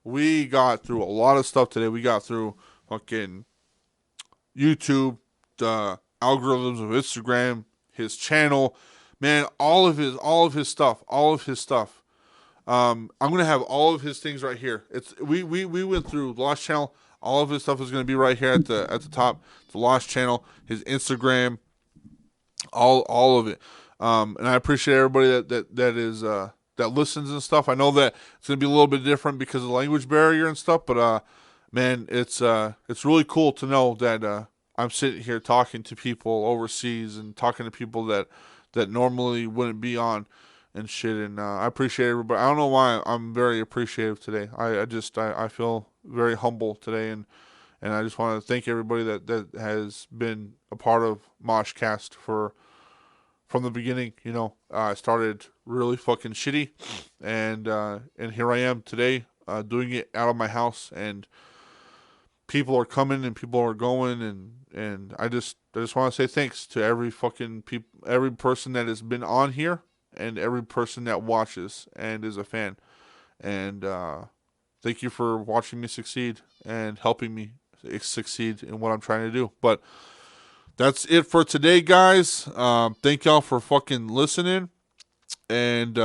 We got through a lot of stuff today. We got through fucking YouTube, the algorithms of Instagram, his channel, man, all of his stuff, all of his stuff. I'm gonna have all of his things right here. It's we went through the Lost Channel. All of his stuff is gonna be right here at the top. The Lost Channel, his Instagram, all of it. And I appreciate everybody that is that listens and stuff. I know that it's gonna be a little bit different because of the language barrier and stuff, but man, it's really cool to know that I'm sitting here talking to people overseas and talking to people that normally wouldn't be on and shit. And I appreciate everybody. I don't know why I'm very appreciative today. I feel very humble today, and I just want to thank everybody that has been a part of MOSHCAST from the beginning. You know, I started really fucking shitty, and here I am today, doing it out of my house, and people are coming and people are going, and I just want to say thanks to every fucking every person that has been on here, and every person that watches and is a fan, and thank you for watching me succeed and helping me succeed in what I'm trying to do. But that's it for today, guys. Thank y'all for fucking listening. And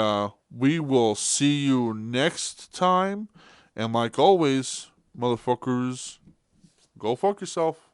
we will see you next time. And like always, motherfuckers, go fuck yourself.